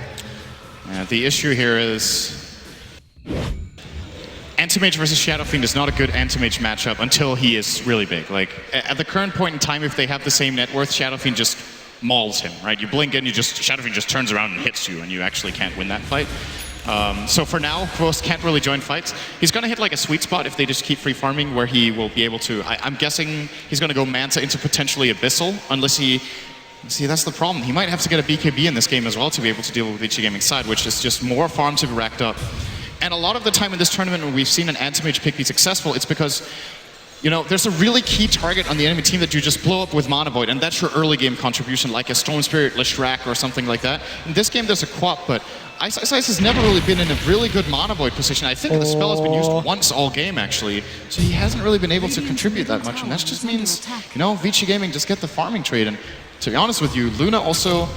The issue here is Anti-Mage versus Shadow Fiend is not a good Anti-Mage matchup until he is really big. Like, at the current point in time, if they have the same net worth, Shadow Fiend just mauls him, right? You blink and Shadow Fiend just turns around and hits you, and you actually can't win that fight. So for now, Ghost can't really join fights. He's going to hit like a sweet spot if they just keep free farming, where he will be able to... I'm guessing he's going to go Manta into potentially Abyssal, unless he... See, that's the problem. He might have to get a BKB in this game as well to be able to deal with Vici Gaming's side, which is just more farm to be racked up. And a lot of the time in this tournament when we've seen an anti-mage pick be successful, it's because, you know, there's a really key target on the enemy team that you just blow up with Mana Void, and that's your early game contribution, like a Storm Spirit, Leshrac, or something like that. In this game, there's a Quap, but Ice has never really been in a really good Mana Void position. I think the spell has been used once all game, actually, so he hasn't really been able to contribute that much, and that just means, you know, Vici Gaming just get the farming trade. And to be honest with you, Luna also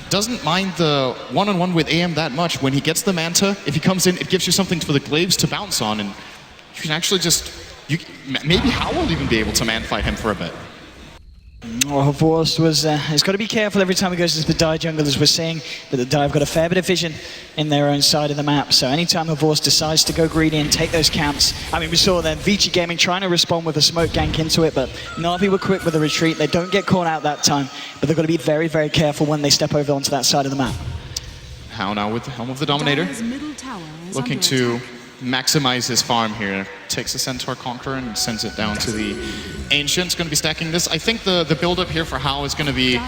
doesn't mind the one-on-one with AM that much. When he gets the Manta, if he comes in, it gives you something for the Glaives to bounce on, and you can actually just... maybe Hao will even be able to man-fight him for a bit. Well, Havorst was... he's got to be careful every time he goes into the Dai jungle, as we're seeing, but the Dai have got a fair bit of vision in their own side of the map, so anytime Havorst decides to go greedy and take those camps... I mean, we saw then Vici Gaming trying to respond with a smoke gank into it, but Navi were quick with the retreat. They don't get caught out that time, but they've got to be very, very careful when they step over onto that side of the map. Hao now with the Helm of the Dominator, looking to maximize his farm here. Takes the Centaur Conqueror and sends it down to the Ancient's going to be stacking this. I think the build-up here for Hao is going to be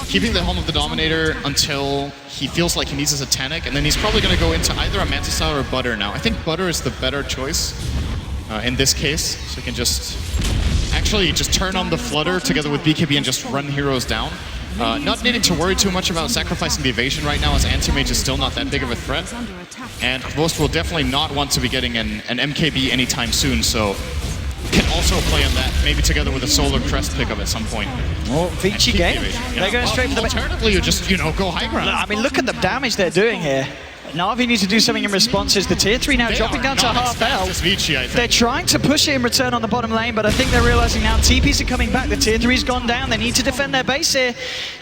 keeping the Helm of the Dominator until he feels like he needs his Satanic, and then he's probably going to go into either a Mantis Sour or Butter now. I think Butter is the better choice in this case, so he can just actually just turn on the Flutter together with BKB and just run heroes down. Not needing to worry too much about sacrificing the evasion right now, as Anti-Mage is still not that big of a threat. And Ghost will definitely not want to be getting an MKB anytime soon, so can also play on that, maybe together with a Solar Crest pickup at some point. Oh, Vici game. They're going straight for the... Alternatively, you just, you know, go high ground. I mean, look at the damage they're doing here. Navi needs to do something in response. As the tier 3 now dropping down to half health. They're trying to push it in return on the bottom lane, but I think they're realizing now TPs are coming back. The tier 3's gone down. They need to defend their base here.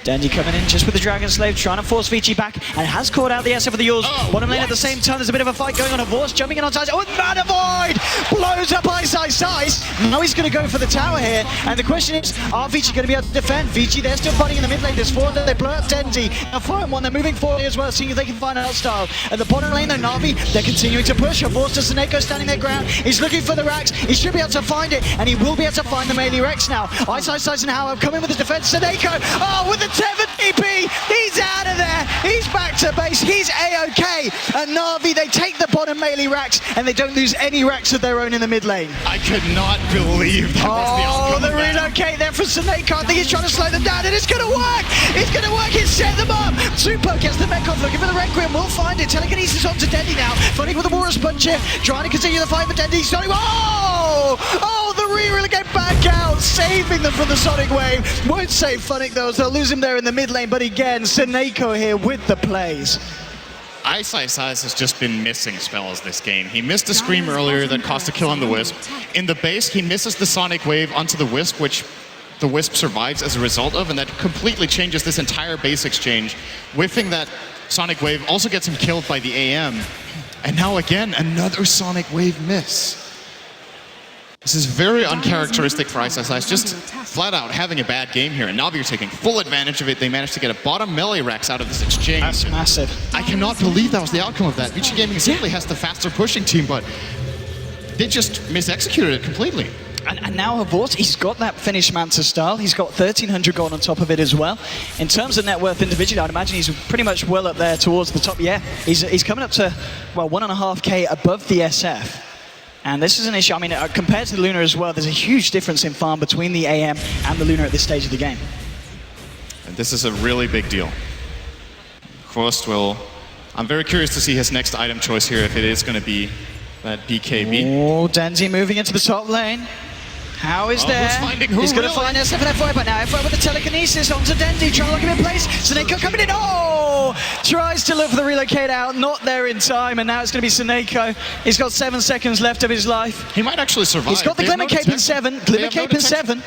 Dandy coming in just with the Dragon Slave, trying to force Vici back, and has caught out the SF of the Yours. Bottom lane at the same time, there's a bit of a fight going on. Havorst jumping in on sides. Oh, Mana Void blows up Ice. Now he's going to go for the tower here, and the question is, are Vici going to be able to defend? Vici, they're still fighting in the mid lane. There's 4 they blow up Dandy. Now 4-1, they're moving forward as well, seeing if they can find an outstyle. At the bottom lane, Navi, they're continuing to push. Havorst to Seneko standing their ground. He's looking for the racks. He should be able to find it, and he will be able to find the melee Rex now. Ice and Hao come in with the defense. Seneko, with the Tether TP, he's out of there. He's back to base. He's A-OK. And Navi, they take the bottom melee racks, and they don't lose any racks of their own in the mid lane. I could not believe that was the outcome. The relocate there from Seneko. I think he's trying to slow them down, and it's going to work. It's going to work. He's set them up. Super gets the mech off, looking for the Requiem. We'll find it. Telekinesis onto Dendy now. Funny with the Walrus Punch here. Trying to continue the fight, but Dendy starting. The re-relegate back out, saving them from the Sonic Wave. Won't save Funnick though, so they'll lose him there in the mid lane. But again, Seneko here with the plays. Ice has just been missing spells this game. He missed a Scream earlier that cost a kill on the Wisp. In the base, he misses the Sonic Wave onto the Wisp, which the Wisp survives as a result of, and that completely changes this entire base exchange. Whiffing that Sonic Wave also gets him killed by the AM. And now again, another Sonic Wave miss. This is very uncharacteristic for Ice, just flat out having a bad game here, and Navi are taking full advantage of it. They managed to get a bottom melee Rex out of this exchange. That's massive. I cannot believe that was the outcome of that. Vici Gaming simply has the faster pushing team, but they just mis-executed it completely. And now Havort, he's got that finished Manta style. He's got 1,300 gold on top of it as well. In terms of net worth individually, I'd imagine he's pretty much well up there towards the top. Yeah, he's coming up to, well, 1.5K above the SF. And this is an issue. I mean, compared to the Luna as well, there's a huge difference in farm between the AM and the Luna at this stage of the game. And this is a really big deal. Quost will... I'm very curious to see his next item choice here, if it is going to be that BKB. Oh, Denzi moving into the top lane. How is there? He's going to find SF and FY, but now FY with the telekinesis onto Denzi, trying to look him in place. Seneko coming in. Oh! Tries to look for the relocate out, not there in time, and now it's going to be Seneko. He's got 7 seconds left of his life. He might actually survive. He's got the Glimmer Cape in 7. Glimmer Cape in 7.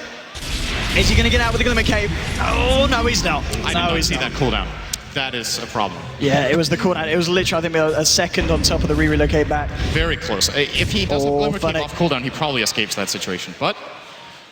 Is he going to get out with the Glimmer Cape? Oh, no, he's not. I did not see that cooldown. That is a problem. Yeah, it was the cooldown. It was literally, I think, a second on top of the relocate back. Very close. If he doesn't Glimmer Cape off cooldown, he probably escapes that situation. But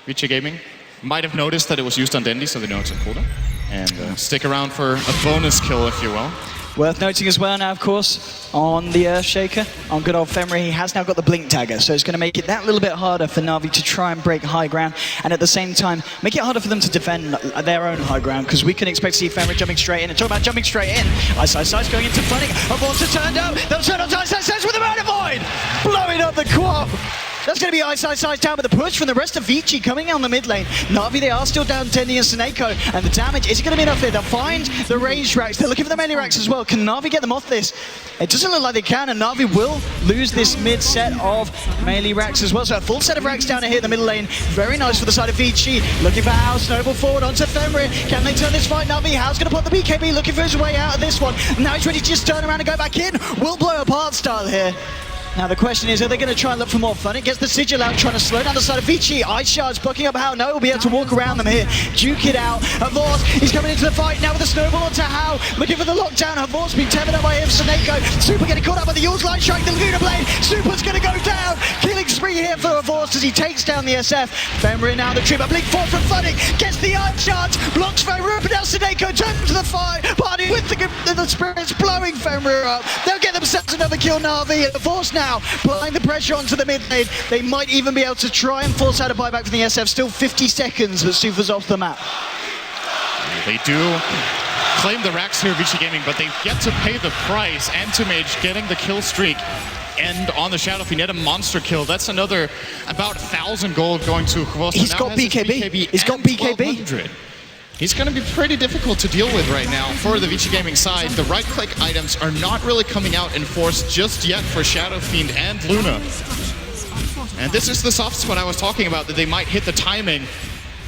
Vici Gaming might have noticed that it was used on Dendi, so they know it's on cooldown. And stick around for a bonus kill, if you will. Worth noting as well now, of course, on the Earthshaker, on good old Fenrir, he has now got the Blink Dagger, so it's going to make it that little bit harder for Na'Vi to try and break high ground, and at the same time, make it harder for them to defend their own high ground, because we can expect to see Fenrir jumping straight in. And talk about jumping straight in, Ice going into Funny, Avorta turned up, they'll turn on Ice with a Murder Void, blowing up the quad. That's going to be Ice down, but the push from the rest of Vici coming on the mid lane. Na'Vi, they are still down Dendi and Seneko, and the damage, is it going to be enough here? They'll find the ranged racks, they're looking for the melee racks as well. Can Na'Vi get them off this? It doesn't look like they can, and Na'Vi will lose this mid set of melee racks as well. So a full set of racks down here in the middle lane. Very nice for the side of Vici. Looking for House, snowball forward onto Fenrir. Can they turn this fight? Na'Vi, House going to put the BKB, looking for his way out of this one. Now he's ready to just turn around and go back in. Will blow apart style here. Now the question is, are they going to try and look for more fun? It gets the Sigil out, trying to slow down the side of Vici. Ice Shards blocking up How. No, will be able to walk around them here. Duke it out. Havort, he's coming into the fight now with the snowball onto How. Looking for the lockdown. Havort's being tethered up by him. Seneko. Super getting caught up by the Yule's Line Strike. The Luna Blade. Super's going to go down. Killing spree here for Havort as he takes down the SF. Fenrir now the trip. A blink forward from Funny. Gets the Ice Shards. Blocks Fenrir. But now Seneko turns to the fight. Party with the spirits blowing Fenrir up. They'll get themselves another kill. Na'Vi. And Havort now applying the pressure onto the mid lane. They might even be able to try and force out a buyback from the SF. Still 50 seconds, but Sufa's off the map. They do claim the racks here, Vici Gaming, but they've yet to pay the price. Antimage getting the kill streak. And on the Shadow Fiend, a monster kill. That's another about 1,000 gold going to Quost. He's got BKB. He's got BKB. He's going to be pretty difficult to deal with right now for the Vici Gaming side. The right-click items are not really coming out in force just yet for Shadow Fiend and Luna. And this is the soft spot I was talking about, that they might hit the timing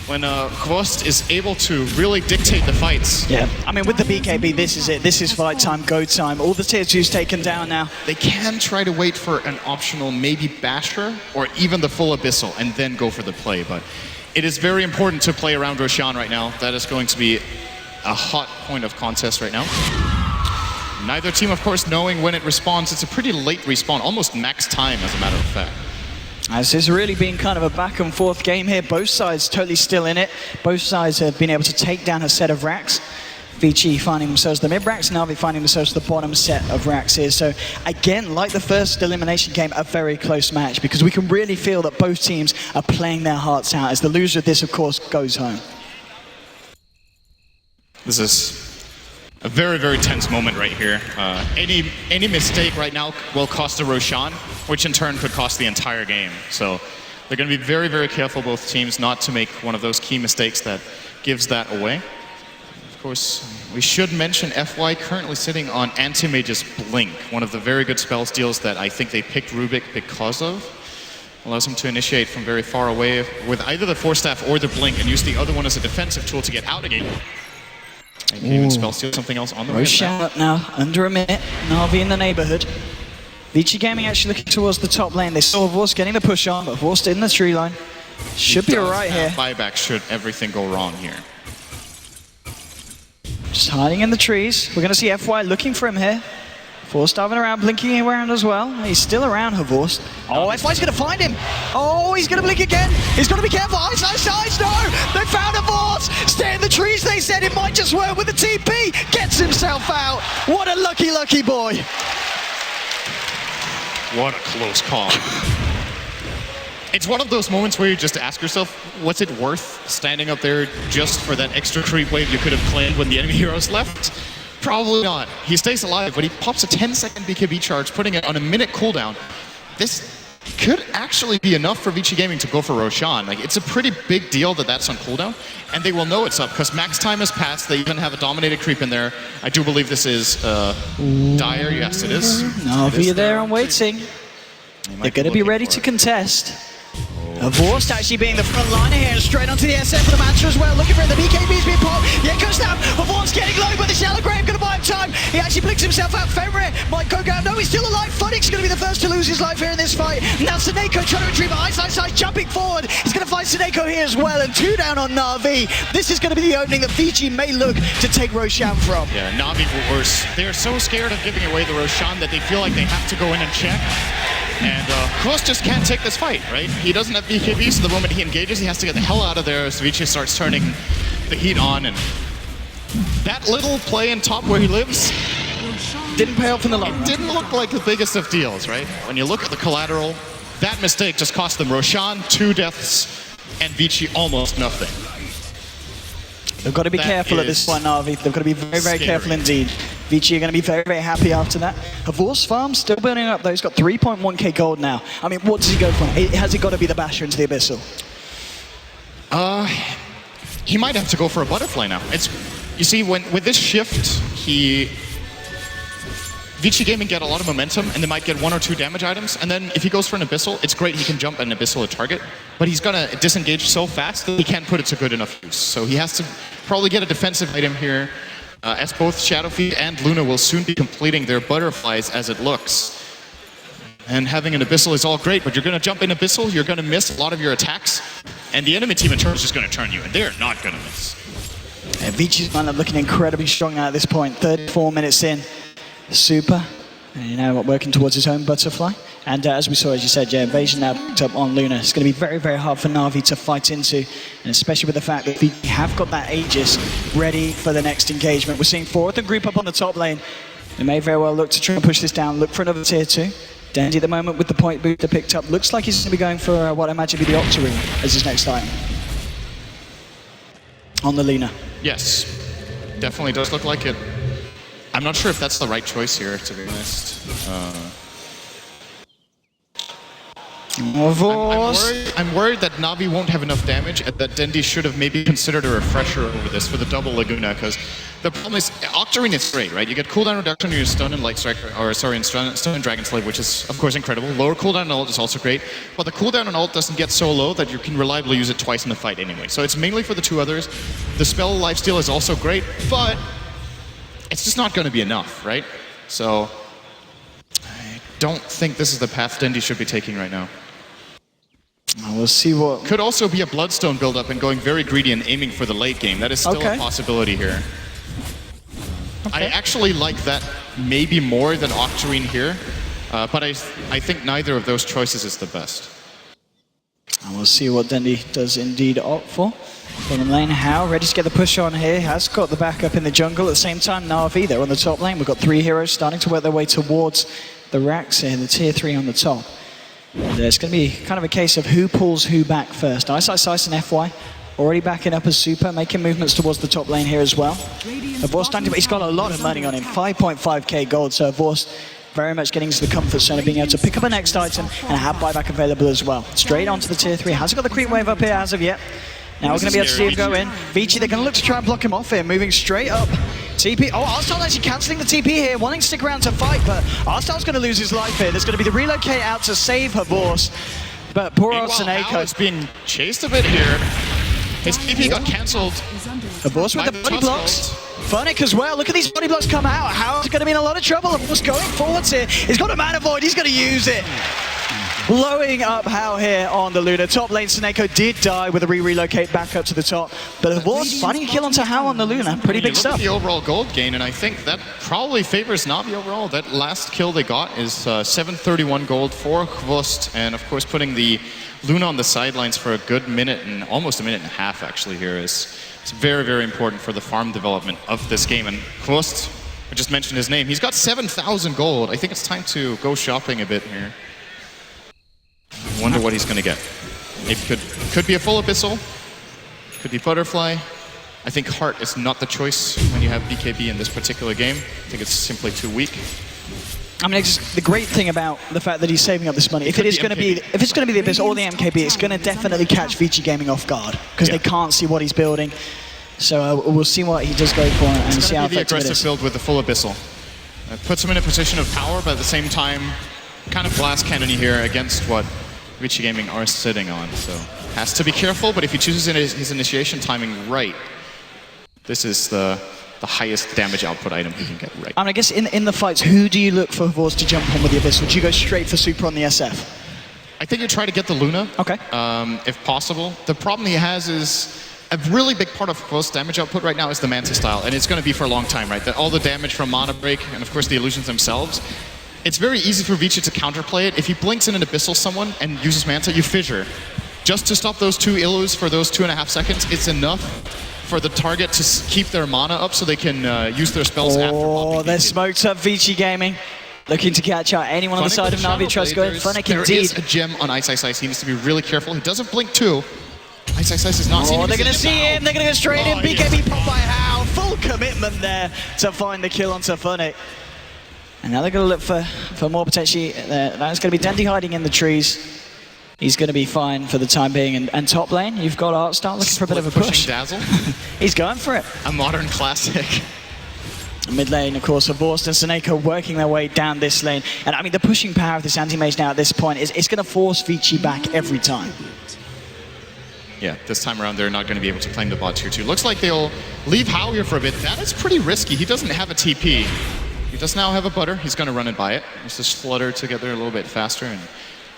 when Quost is able to really dictate the fights. Yeah, I mean, with the BKB, this is it. This is fight time, go time. All the tier 2's taken down now. They can try to wait for an optional maybe Basher or even the full Abyssal and then go for the play, but it is very important to play around Roshan right now. That is going to be a hot point of contest right now. Neither team, of course, knowing when it respawns. It's a pretty late respawn, almost max time, as a matter of fact. This has really been kind of a back and forth game here. Both sides totally still in it. Both sides have been able to take down a set of racks. Vici finding themselves the mid racks, Na'Vi finding themselves the bottom set of racks here. So again, like the first elimination game, a very close match, because we can really feel that both teams are playing their hearts out, as the loser of this, of course, goes home. This is a very, very tense moment right here. Any mistake right now will cost a Roshan, which in turn could cost the entire game. So they're going to be very, very careful, both teams, not to make one of those key mistakes that gives that away. Of course, we should mention FY currently sitting on Antimage's Blink, one of the very good spell steals that I think they picked Rubik because of. Allows him to initiate from very far away with either the Force Staff or the Blink and use the other one as a defensive tool to get out again. And can even spell steal something else on the way. Roshan up now, under a minute. Na'Vi in the neighborhood. Vici Gaming actually looking towards the top lane. They saw Vorst getting the push on, but Vorst in the tree line. Should be alright here. Buyback should everything go wrong here. Just hiding in the trees. We're going to see FY looking for him here. Force diving around, blinking around as well. He's still around, Havorst. Oh, FY's going to find him. Oh, he's going to blink again. He's got to be careful. Ice, no! They found Havorst. Stay in the trees, they said. It might just work with the TP. Gets himself out. What a lucky, lucky boy. What a close call. It's one of those moments where you just ask yourself, was it worth standing up there just for that extra creep wave you could have claimed when the enemy heroes left? Probably not. He stays alive, but he pops a 10-second BKB charge, putting it on a minute cooldown. This could actually be enough for Vici Gaming to go for Roshan. Like, it's a pretty big deal that that's on cooldown, and they will know it's up because max time has passed. They even have a dominated creep in there. I do believe this is Dire. Yes, it is. NaVi, you're there and waiting. They're going to be ready to contest. Vorst actually being the front liner here, and straight onto the SM for the Mantra as well, looking for it. The BKB's being popped. Yeah, goes down. Vorst getting low, but the Shallow Grave going to buy him time. He actually blinks himself out. Fenrir might go down. No, he's still alive. Funnick's going to be the first to lose his life here in this fight. Now Seneko trying to retrieve Ice, jumping forward. He's going to find Seneko here as well, and 2 down on NaVi. This is going to be the opening that Vici may look to take Roshan from. Yeah, NaVi were worse. They're so scared of giving away the Roshan that they feel like they have to go in and check. And Kroos just can't take this fight, right? He doesn't have BKB, so the moment he engages, he has to get the hell out of there as Vici starts turning the heat on. And that little play in top where he lives didn't pay off in the long run. It didn't look like the biggest of deals, right? When you look at the collateral, that mistake just cost them Roshan 2 deaths and Vici almost nothing. They've got to be careful at this point, NaVi. They've got to be very, very careful indeed. Vici are going to be very, very happy after that. Vorst farm still building up though. He's got 3.1k gold now. I mean, what does he go for? Has he got to be the basher into the Abyssal? He might have to go for a butterfly now. You see, with this shift, Vici Gaming get a lot of momentum, and they might get 1 or 2 damage items, and then if he goes for an Abyssal, it's great, he can jump an Abyssal a target, but he's gonna disengage so fast that he can't put it to good enough use. So he has to probably get a defensive item here, as both Shadowfeet and Luna will soon be completing their butterflies as it looks. And having an Abyssal is all great, but you're gonna jump in Abyssal, you're gonna miss a lot of your attacks, and the enemy team in turn is just gonna turn you, and they're not gonna miss. Yeah, Vici's lineup looking incredibly strong now at this point, 34 minutes in. Super, and you know, working towards his own butterfly. And as we saw, as you said, yeah, Invasion now picked up on Luna. It's going to be very, very hard for NaVi to fight into, and especially with the fact that we have got that Aegis ready for the next engagement. We're seeing 4 of them group up on the top lane. They may very well look to try and push this down, look for another tier 2. Dandy at the moment with the point booster picked up. Looks like he's going to be going for what I imagine to be the Octarine as his next item. On the Luna. Yes, definitely does look like it. I'm not sure if that's the right choice here, to be honest. I'm worried that NaVi won't have enough damage, and that Dendi should have maybe considered a refresher over this for the double Laguna, because the problem is, Octarine is great, right? You get cooldown reduction on your stun and Light Strike, or sorry, in stun and Dragon Slave, which is of course incredible. Lower cooldown on ult is also great, but the cooldown on ult doesn't get so low that you can reliably use it twice in the fight anyway. So it's mainly for the 2 others. The spell lifesteal is also great, but it's just not going to be enough, right? So I don't think this is the path Dendi should be taking right now. We'll see what... Could also be a Bloodstone build-up and going very greedy and aiming for the late game. That is still a possibility here. I actually like that maybe more than Octarine here, but I think neither of those choices is the best. And we'll see what Dendi does indeed opt for. Bottom lane, How ready to get the push on here, has got the backup in the jungle. At the same time, NaVi, they're on the top lane. We've got 3 heroes starting to work their way towards the racks here, the tier 3 on the top. And it's going to be kind of a case of who pulls who back first. Ice and FY already backing up as Super, making movements towards the top lane here as well. Vorst standing, but he's got a lot of money on him, 5.5k gold, so Vorst very much getting into the comfort zone of being able to pick up a next item and have buyback available as well. Straight onto the tier 3, hasn't got the creep wave up here as of yet. Now we're going to be able to see him go in. Vici, they're going to look to try and block him off here, moving straight up. TP, Arstal actually cancelling the TP here, wanting to stick around to fight, but Arstal's going to lose his life here. There's going to be the relocate out to save her Vorst. But poor old Seneko is being chased a bit here. His TP got cancelled. Vorst with the body blocks. Funnick as well. Look at these body blocks come out. How's going to be in a lot of trouble. Vorst going forwards here. He's got a mana void. He's going to use it. Blowing up How here on the Luna. Top lane, Seneko did die with a relocate back up to the top. But Vorst finding a kill onto How on the Luna. Pretty big stuff. Look at the overall gold gain, and I think that probably favors NaVi overall. That last kill they got is 731 gold for Kvust, and of course putting the Luna on the sidelines for a good minute, and almost a minute and a half actually here is very, very important for the farm development of this game. And Kvust, I just mentioned his name, he's got 7,000 gold. I think it's time to go shopping a bit here. I wonder what he's going to get. Maybe could be a full Abyssal, could be Butterfly. I think Heart is not the choice when you have BKB in this particular game. I think it's simply too weak. I mean, it's the great thing about the fact that he's saving up this money. If it's going to be the Abyss or the MKB, it's going to definitely catch Vici Gaming off guard because they can't see what he's building. So we'll see what he does go for and see how effective it is. The aggressive build with the full Abyssal. Puts him in a position of power, but at the same time, kind of blast cannon here against what Vici Gaming are sitting on. So has to be careful, but if he chooses his initiation timing right, this is the highest damage output item he can get right. I mean, I guess in the fights, who do you look for Vorst to jump on with the Abyss? Would you go straight for Super on the SF? I think you try to get the Luna, if possible. The problem he has is a really big part of Vorst's damage output right now is the Manta style, and it's going to be for a long time, right? All the damage from Mana Break, and of course the illusions themselves. It's very easy for Vici to counterplay it. If he blinks in an Abyssal someone and uses Manta, you fissure. Just to stop those 2 Illus for those 2.5 seconds, it's enough for the target to keep their mana up so they can use their spells after. Oh, they're smoked up Vici Gaming. Looking to catch out anyone on the side of NaVi tries going. Funnick indeed. There is a gem on Ice Ice Ice. He needs to be really careful. He doesn't blink too. Ice Ice Ice is not seen. Oh, they're going to see him. They're going to go straight in. BKB pop by How. Full commitment there to find the kill onto Funnick. And now they're going to look for more potentially. That's going to be Dandy hiding in the trees. He's going to be fine for the time being. And top lane, you've got Artstar looking for a bit of a push. Dazzle. He's going for it. A modern classic. Mid lane, of course, for Vorst and Seneca working their way down this lane. And I mean, the pushing power of this anti-mage now at this point is it's going to force Vici back every time. Yeah, this time around, they're not going to be able to claim the bot tier 2. Looks like they'll leave How here for a bit. That is pretty risky. He doesn't have a TP. He does now have a Butter. He's going to run and buy it. Let's just flutter together a little bit faster and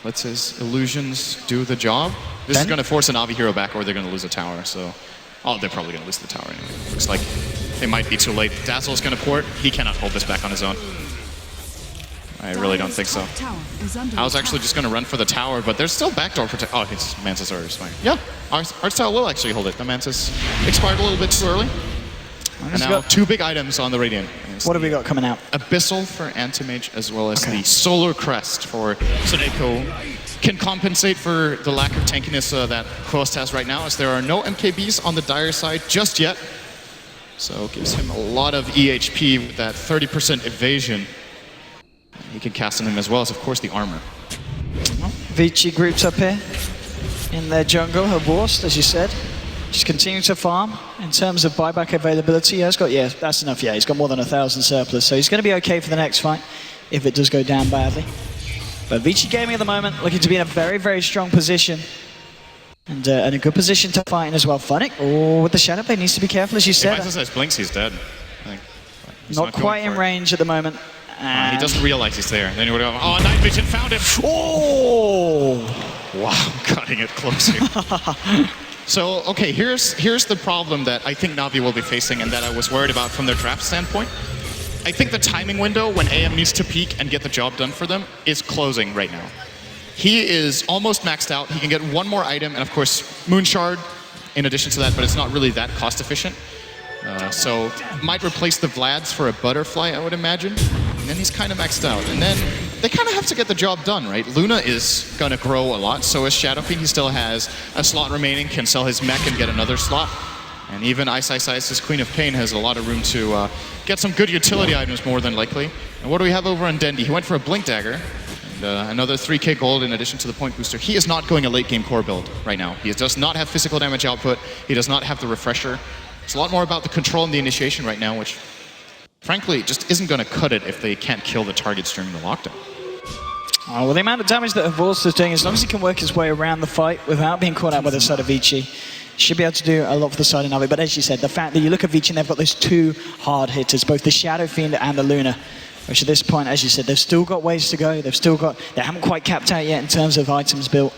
lets his illusions do the job. This is going to force a NaVi hero back, or they're going to lose a tower. So, oh, they're probably going to lose the tower anyway. Looks like they might be too late. Dazzle's going to port. He cannot hold this back on his own. I really don't think so. I was actually just going to run for the tower, but there's still backdoor protection. Oh, his Mantis already expired. Yeah, Artstar will actually hold it. The Mantis expired a little bit too early. And now 2 big items on the Radiant. What have we got coming out? Abyssal for Anti-Mage, as well as the Solar Crest for Seneco. Can compensate for the lack of tankiness that Quost has right now, as there are no MKBs on the Dire side just yet. So it gives him a lot of EHP with that 30% evasion. He can cast on him, as well as, of course, the armor. Vici groups up here in their jungle, her Vorst, as you said. Just continue to farm. In terms of buyback availability, that's enough. Yeah, he's got more than 1,000 surplus, so he's going to be okay for the next fight if it does go down badly. But Vici Gaming at the moment looking to be in a very, very strong position and a good position to fight in as well. Funnick, with the Shadow Blade, needs to be careful, as you said. If Ice blinks, he's dead. Not quite in range at the moment. He doesn't realize he's there. Then he would go, oh, Night Vision found him. Oh! Wow, cutting it closer. So, okay, here's the problem that I think NaVi will be facing and that I was worried about from their draft standpoint. I think the timing window when AM needs to peak and get the job done for them is closing right now. He is almost maxed out. He can get 1 more item, and of course, Moon Shard in addition to that, but it's not really that cost efficient. So, might replace the Vlads for a Butterfly, I would imagine. And then he's kind of maxed out. And then they kind of have to get the job done, right? Luna is going to grow a lot, so is Shadow Fiend. He still has a slot remaining, can sell his mech and get another slot. And even Ice Ice Ice's Queen of Pain has a lot of room to get some good utility items, more than likely. And what do we have over on Dendi? He went for a Blink Dagger. And another 3k gold in addition to the point booster. He is not going a late game core build right now. He does not have physical damage output. He does not have the refresher. It's a lot more about the control and the initiation right now, which frankly just isn't going to cut it if they can't kill the targets during the lockdown. Oh, well, the amount of damage that Vorst is doing, as long as he can work his way around the fight without being caught out by the side of Vici, should be able to do a lot for the side of NaVi. But as you said, the fact that you look at Vici and they've got those 2 hard hitters, both the Shadow Fiend and the Luna, which at this point, as you said, they've still got ways to go. They haven't quite capped out yet in terms of items built.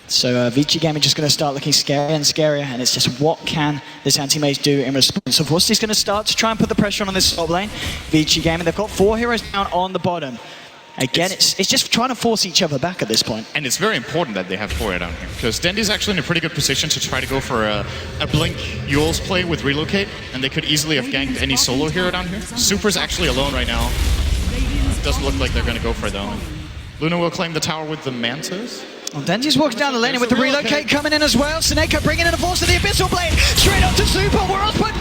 So Vici Gaming just going to start looking scarier and scarier, and it's just what can this anti-mage do in response. So Vorst is going to start to try and put the pressure on this top lane. Vici Gaming, they've got 4 heroes down on the bottom. Again, it's just trying to force each other back at this point. And it's very important that they have 4 down here, because Dendi's actually in a pretty good position to try to go for a Blink Yule's play with Relocate, and they could easily have ganked any solo hero down here. Super's actually alone right now. Doesn't look like they're going to go for it though. Luna will claim the tower with the Mantas. Well, Denji's walking down the lane with the relocate coming in as well. Seneko bringing in a force to the Abyssal Blade. Straight up to Super. World's but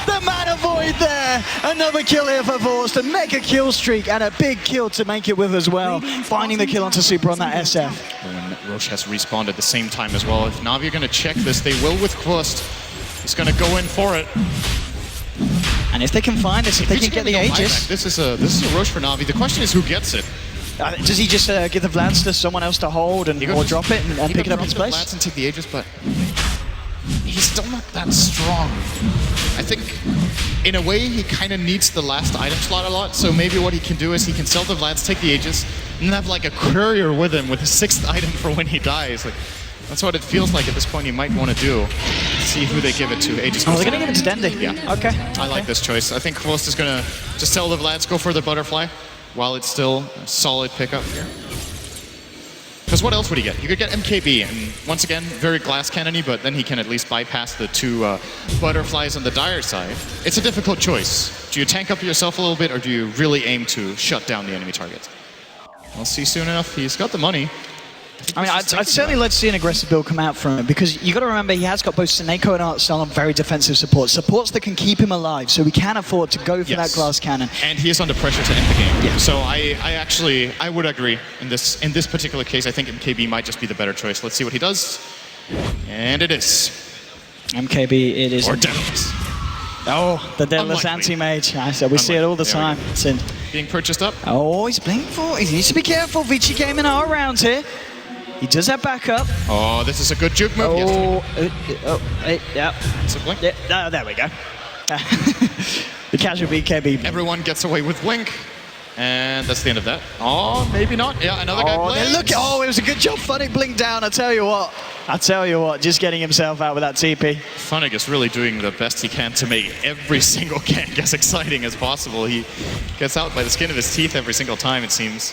the Mana Void there. Another kill here for Vorst. A mega kill streak and a big kill to make it with as well. Finding the kill onto Super on that SF. And Roche has respawned at the same time as well. If Navi are going to check this, they will with Quest. He's going to go in for it. And if they can find this, if they can get the Aegis. This is a Roche for Navi. The question is who gets it. Does he just give the Vlads to someone else to hold and or drop it and pick it up in place? Vlads and take the Aegis, but he's still not that strong. I think, in a way, he kind of needs the last item slot a lot. So maybe what he can do is he can sell the Vlads, take the Aegis, and have like a courier with him with a 6th item for when he dies. Like, that's what it feels like at this point. He might want to do. See who they give it to. Aegis. Oh, they're going to give it to Dendi. Yeah. Okay. I like this choice. I think Kvost is going to just sell the Vlads, go for the butterfly, while it's still a solid pickup here. Because what else would he get? You could get MKB, and once again, very glass cannony, but then he can at least bypass the 2 butterflies on the dire side. It's a difficult choice. Do you tank up yourself a little bit, or do you really aim to shut down the enemy target? We'll see soon enough. He's got the money. I mean, I'd certainly like to see an aggressive build come out from him, because you got to remember he has got both Seneko and Artsal on very defensive support. Supports that can keep him alive, so we can afford to go for that glass cannon. And he is under pressure to end the game. Yeah. So I would agree in this particular case. I think MKB might just be the better choice. Let's see what he does. And it is. MKB, it is. Or Daedalus. Oh, the Daedalus anti-mage. So we see it all the time. Being purchased up. Oh, he's blinking for. He needs to be careful. Vici came in our rounds here. He does have backup. Oh, this is a good juke move. Yeah. It's a blink. Yeah, there we go. The casual BKB. Everyone gets away with blink. And that's the end of that. Oh, maybe not. Yeah, another guy blinks. Look, it was a good job. Funnick blinked down. I tell you what, just getting himself out with that TP. Funnick is really doing the best he can to make every single gank as exciting as possible. He gets out by the skin of his teeth every single time, it seems.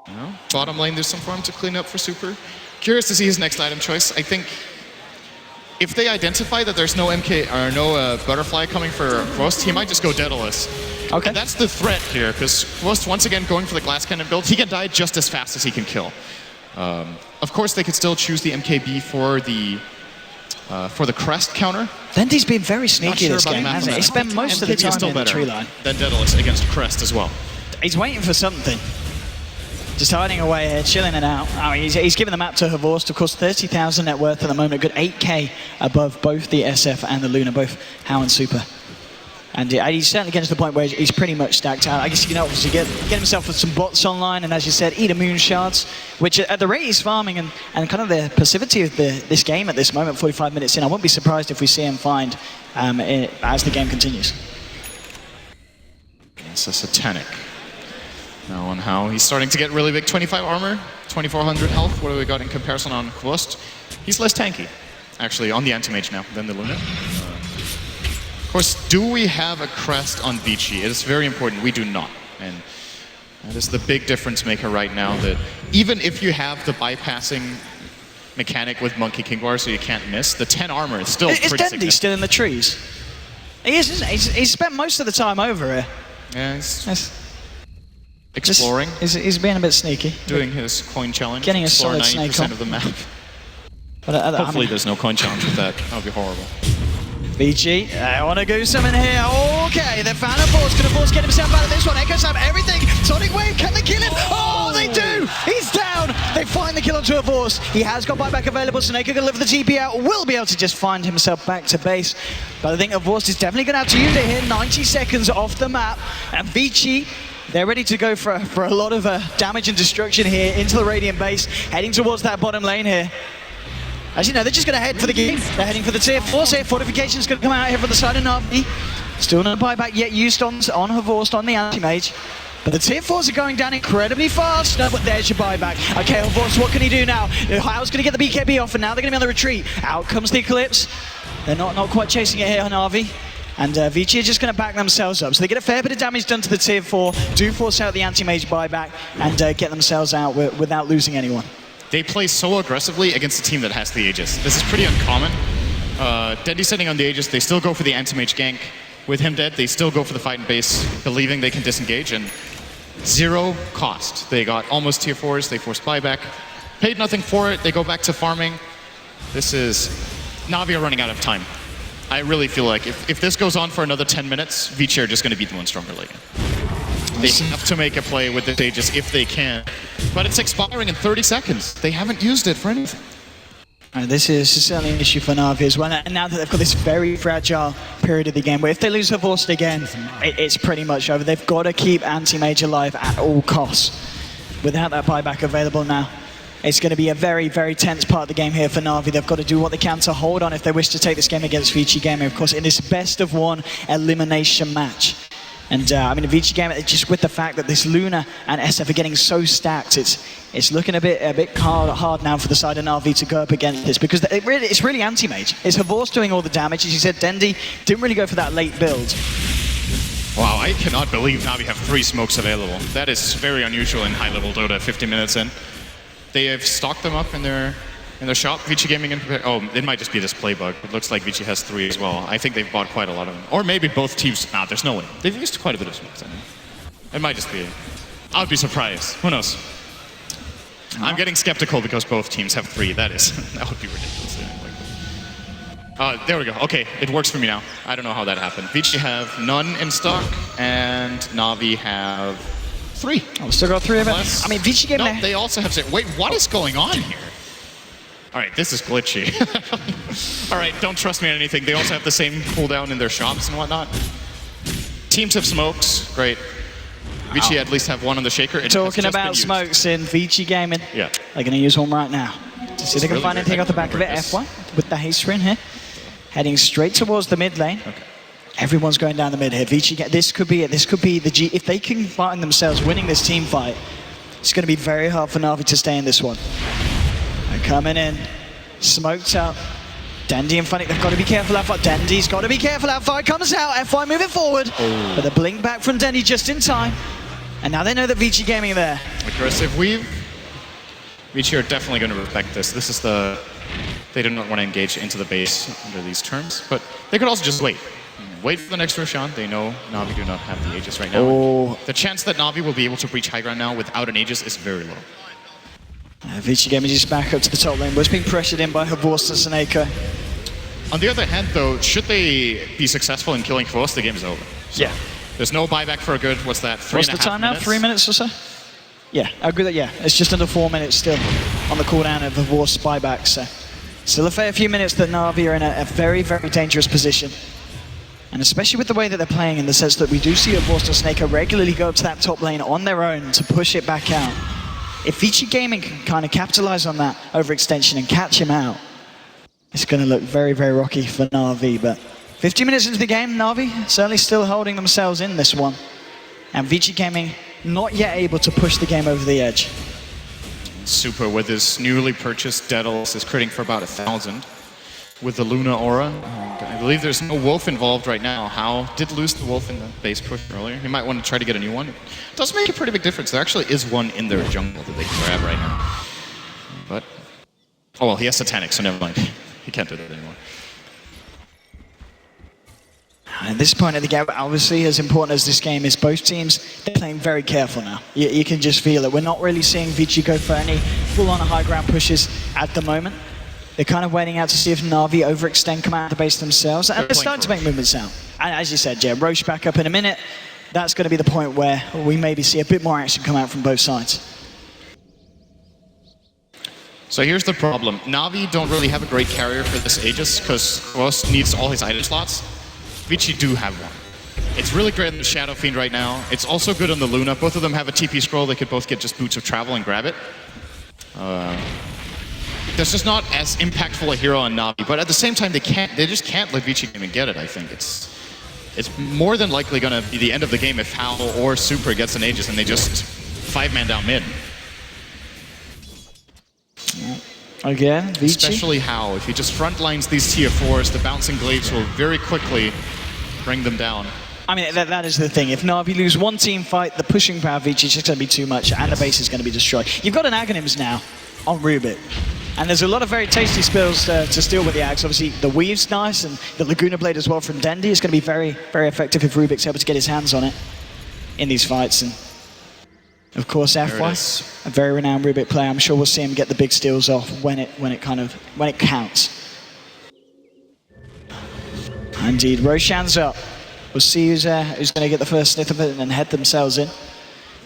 No. Bottom lane, there's some farm to clean up for Super. Curious to see his next item choice. I think if they identify that there's no MK or no butterfly coming for Quost, he might just go Daedalus. Okay. And that's the threat here, because Quost, once again, going for the glass cannon build, he can die just as fast as he can kill. Of course, they could still choose the MKB for the crest counter. Dendi's been very sneaky this game, hasn't he? He spent most of the time in the tree line. Then Daedalus against crest as well. He's waiting for something. Just hiding away here, chilling it out. Oh, he's given the map to Horvorst, of course, 30,000 net worth at the moment, good 8k above both the SF and the Luna, both How and Super. And he's certainly getting to the point where he's pretty much stacked out. I guess he can obviously get himself with some bots online, and as you said, eat a moon shards, which at the rate he's farming and kind of the passivity of this game at this moment, 45 minutes in, I won't be surprised if we see him find as the game continues. It's a Satanic. Now on How, he's starting to get really big. 25 armor, 2400 health. What do we got in comparison on Quost? He's less tanky, actually, on the anti-mage now than the Luna. Of course, do we have a crest on Vici? It is very important. We do not. And that is the big difference maker right now, that even if you have the bypassing mechanic with Monkey King Bar so you can't miss, the 10 armor is still pretty significant. Is Dendi still in the trees? He is, isn't he? He's spent most of the time over here. Yeah, he's exploring. He's being a bit sneaky. Doing his coin challenge. Getting a Explore solid snake 90% of the map. But, hopefully there's no coin challenge with that. That would be horrible. Vici, I want to go summon here. Okay, they found a force. Can a force get himself out of this one? Echoes have everything. Sonic Wave, can they kill him? Oh, they do! He's down! They find the kill onto a force. He has got buyback available. Snake can deliver the TP out. Will be able to just find himself back to base. But I think a force is definitely going to have to use it here. 90 seconds off the map. And Vici, they're ready to go for a lot of damage and destruction here into the Radiant base. Heading towards that bottom lane here. As you know, they're just going to head for the game. They're heading for the tier 4. So Fortification's going to come out here from the side of NaVi. Still no buyback yet used on Horvorst, on the anti-mage. But the tier 4s are going down incredibly fast. No, but there's your buyback. Okay, Horvorst, what can he do now? How's going to get the BKB off, and now they're going to be on the retreat. Out comes the Eclipse. They're not quite chasing it here on NaVi. And Vici are just going to back themselves up. So they get a fair bit of damage done to the tier 4, do force out the anti-mage buyback, and get themselves out without losing anyone. They play so aggressively against a team that has the Aegis. This is pretty uncommon. Dendi setting on the Aegis, they still go for the anti-mage gank. With him dead, they still go for the fight in base, believing they can disengage, and Zero cost. They got almost tier 4s, they forced buyback. Paid nothing for it, they go back to farming. This is... Navi are running out of time. I really feel like if this goes on for another 10 minutes, Vici are just going to beat the one stronger lane. They have to make a play with the stages if they can. But it's expiring in 30 seconds. They haven't used it for anything. And this is certainly an issue for Navi as well. And now that they've got this very fragile period of the game, where if they lose Horst again, it's pretty much over. They've got to keep anti-mage alive at all costs. Without that buyback available now, it's going to be a very, very tense part of the game here for Navi. They've got to do what they can to hold on if they wish to take this game against Vici Gaming, of course, in this best-of-1 elimination match. And I mean, Vici Gaming, just with the fact that this Luna and SF are getting so stacked, it's looking a bit hard now for the side of Navi to go up against this, because it's really anti-mage. It's Horst doing all the damage. As you said, Dendi didn't really go for that late build. Wow, I cannot believe Navi have 3 smokes available. That is very unusual in high-level Dota 50 minutes in. They have stocked them up in their shop. Vici Gaming and oh, it might just be this play bug. It looks like Vici has 3 as well. I think they've bought quite a lot of them. Or maybe both teams. Nah, there's no way. They've used quite a bit of smokes. I mean. It might just be. I would be surprised. Who knows? I'm getting skeptical because both teams have 3. That would be ridiculous. There we go. Okay, it works for me now. I don't know how that happened. Vici have none in stock, and Navi have 3. Oh, we still got 3 of it. I mean, Vici Gaming. No, they also have 6. Wait, what is going on here? All right, this is glitchy. All right, don't trust me on anything. They also have the same cooldown in their shops and whatnot. Teams have smokes. Great. Vici at least have 1 on the shaker. Talking about smokes in Vici Gaming. Yeah. They're going to use one right now. To see if they can find anything off the back of it. F1 with the haste sprint here. Heading straight towards the mid lane. Okay. Everyone's going down the mid here. Vici, this could be it. This could be the G. If they can find themselves winning this team fight, it's going to be very hard for Navi to stay in this one. They're coming in, smoked up. Dendi and Funny, they've got to be careful out fight. Dendi's got to be careful out fight. Comes out, F1 moving forward. Oh. But the blink back from Dendi just in time. And now they know that Vici Gaming are there. Aggressive weave. Vici are definitely going to respect this. This is the... They do not want to engage into the base under these terms, but they could also just wait. Wait for the next Roshan. They know Navi do not have the Aegis right now. Oh. The chance that Navi will be able to breach high ground now without an Aegis is very low. Vici Gaming is back up to the top lane, but it's being pressured in by Horst and Seneca. On the other hand, though, should they be successful in killing Horst, the game is over. So yeah. There's no buyback for a good, what's that, 3.5 minutes? What's the time now? 3 minutes or so? Yeah, yeah. It's just under 4 minutes still on the cooldown of the Horst buyback, so still a fair few minutes that Navi are in a very, very dangerous position. And especially with the way that they're playing, in the sense that we do see Horst and Seneca regularly go up to that top lane on their own to push it back out. If Vici Gaming can kind of capitalize on that overextension and catch him out, it's going to look very, very rocky for Navi. But 50 minutes into the game, Navi certainly still holding themselves in this one. And Vici Gaming not yet able to push the game over the edge. Super with his newly purchased Daedalus is critting for about 1,000. With the Luna Aura. I believe there's no Wolf involved right now. How did lose the Wolf in the base push earlier. He might want to try to get a new one. It does make a pretty big difference. There actually is one in their jungle that they can grab right now. But, oh well, he has Satanic, so never mind. He can't do that anymore. At this point of the game, obviously, as important as this game is, both teams, they're playing very careful now. You can just feel it. We're not really seeing Vici go for any full-on high ground pushes at the moment. They're kind of waiting out to see if Navi overextend, come out of the base themselves, and they're starting to make movements now. And as you said, yeah, Roche back up in a minute. That's going to be the point where we maybe see a bit more action come out from both sides. So here's the problem. Navi don't really have a great carrier for this Aegis, because Horst needs all his item slots. Vici do have one. It's really great on the Shadow Fiend right now. It's also good on the Luna. Both of them have a TP scroll. They could both get just Boots of Travel and grab it. That's just not as impactful a hero on Navi, but at the same time, they just can't let Vici Gaming get it, I think. It's more than likely going to be the end of the game if Hal or Super gets an Aegis and they just 5-man down mid. Again, Vici. Especially Hal. If he just frontlines these tier 4s, the bouncing glaives will very quickly bring them down. I mean, that is the thing. If Navi lose one team fight, the pushing power of Vici is just going to be too much, and the base is going to be destroyed. You've got an Aghanims now on Rubik. And there's a lot of very tasty spells to steal with the Axe. Obviously, the Weave's nice, and the Laguna Blade as well from Dendi is going to be very, very effective if Rubik's able to get his hands on it in these fights. And Of course, F1, a very renowned Rubik player. I'm sure we'll see him get the big steals off when it counts. Indeed, Roshan's up. We'll see who's going to get the first sniff of it and then head themselves in.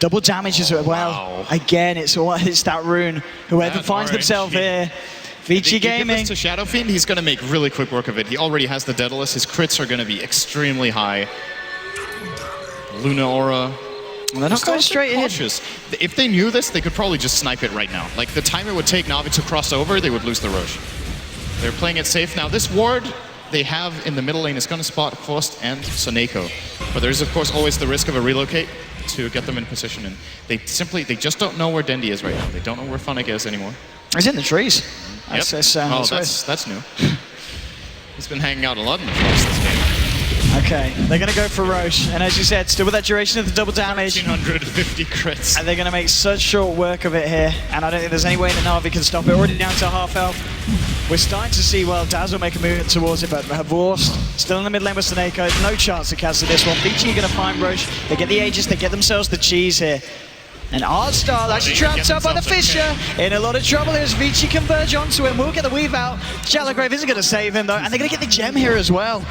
Double damage as well. Wow. Again, it's that rune. Whoever finds themselves here. Vici Gaming. Give this to Shadow Fiend, he's going to make really quick work of it. He already has the Daedalus. His crits are going to be extremely high. Luna Aura. Well, they're not going straight in. If they knew this, they could probably just snipe it right now. Like, the time it would take Navi to cross over, they would lose the Roche. They're playing it safe. Now, this ward they have in the middle lane is going to spot Faust and Soneko. But there is, of course, always the risk of a relocate to get them in position. And they just don't know where Dendi is right now. They don't know where Funnick is anymore. He's in the trees. Yep. That's new. He's been hanging out a lot in the forest this game. Okay, they're going to go for Roche, and as you said, still with that duration of the double damage. 1350 crits. And they're going to make such short work of it here, and I don't think there's any way that Navi can stop it. Already down to half health. We're starting to see, well, Dazzle make a movement towards it, but Horst still in the mid lane with Soneko. No chance to cancel this one. Vici are going to find Roche. They get the Aegis, they get themselves the cheese here. And Artstar actually trapped up by the Fisher. In a lot of trouble here as Vici converge onto him. We'll get the weave out. Shallowgrave isn't going to save him, though, and they're going to get the gem here as well.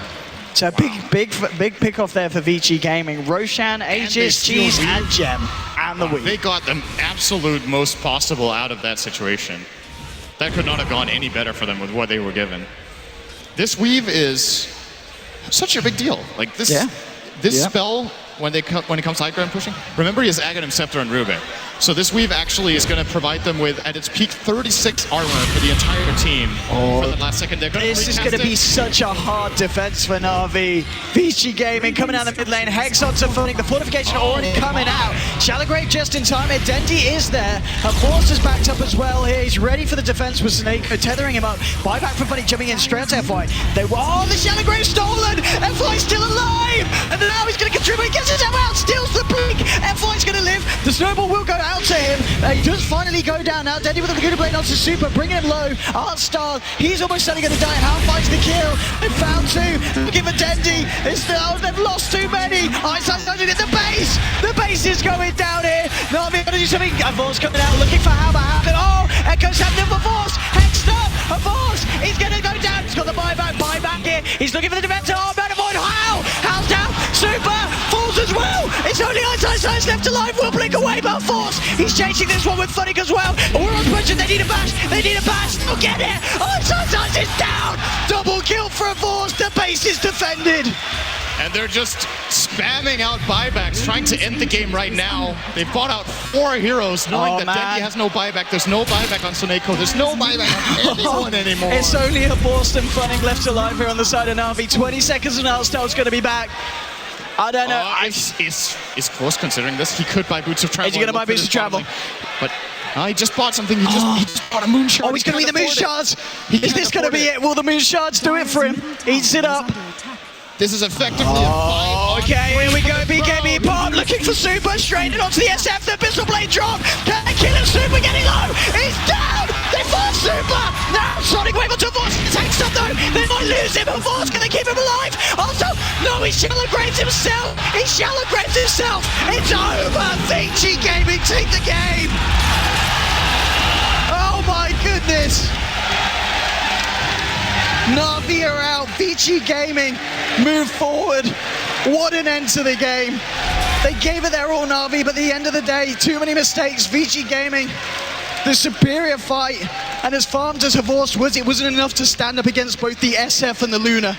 So big pick off there for Vici Gaming. Roshan, Aegis, Cheese, and Gem, and the weave. They got the absolute most possible out of that situation. That could not have gone any better for them with what they were given. This weave is such a big deal. Like this spell, when it comes to high ground pushing, remember he has Aghanim, Scepter, and Rubik. So this weave actually is going to provide them with, at its peak, 36 armor for the entire team for the last second. This is going to be such a hard defense for Navi. Vici Gaming coming down the mid lane. Hex onto Funnick. The fortification already coming out. Shallowgrave just in time. Dendi is there. Horst is backed up as well here. He's ready for the defense with Soneko, tethering him up. Buyback from Funnick, jumping in straight to FY. The Shallowgrave stolen. FY's still alive. And now he's going to contribute. Gets his out, steals the blink. FY's going to live. The snowball will go out to him. He does finally go down now. Dendi with the Laguna Blade onto Super, bringing him low. Artstar, he's almost certainly going to die. How finds the kill? They found two. Looking for Dendi. They've lost too many. Einstein's going to get the base. The base is going down here. Navi going to do something. Avos coming out looking for how to happen. Oh, Echo's happening for Force. Hexed up. Avos is going to go down. He's got the buyback here. He's looking for the defense. Oh, man, avoid. How's down. Super falls as well. It's only Einstein's left alive. We'll blink away, but Force. He's chasing this one with Funnick as well. We're on pressure. They need a bash. They'll get it. Einstein's is down. Double kill for Force. The base is defended. And they're just spamming out buybacks, trying to end the game right now. They bought out 4 heroes, knowing that Dendi has no buyback. There's no buyback on Soneko. There's no buyback on anyone anymore. It's only a Boston Funnick left alive here on the side of Navi. 20 seconds and Artstar's going to be back. I don't know. Is close considering this. He could buy Boots of Travel. Is he going to buy Boots of Travel? But he just bought something. He just bought a Moonshard. Oh, he's going to be the Moonshards. Is this going to be it? Will the Moonshards do it for him? Eats it up. This is effectively a 5. Okay, here we go. BKB bomb looking for Super. Straight onto the SF. The Abyssal Blade drop. Can they kill him? Super getting low. He's down. They force Super. Now Sonic Wave onto Force. Takes up though. They might lose him. But Force, can they keep him alive? Also, no, he Shallowgraves himself. It's over. Vici Gaming take the game. Oh my goodness. Navi are out. Vici Gaming move forward. What an end to the game. They gave it their all, Navi, but at the end of the day, too many mistakes. Vici Gaming, the superior fight. And as farmed as Horst was, it wasn't enough to stand up against both the SF and the Luna.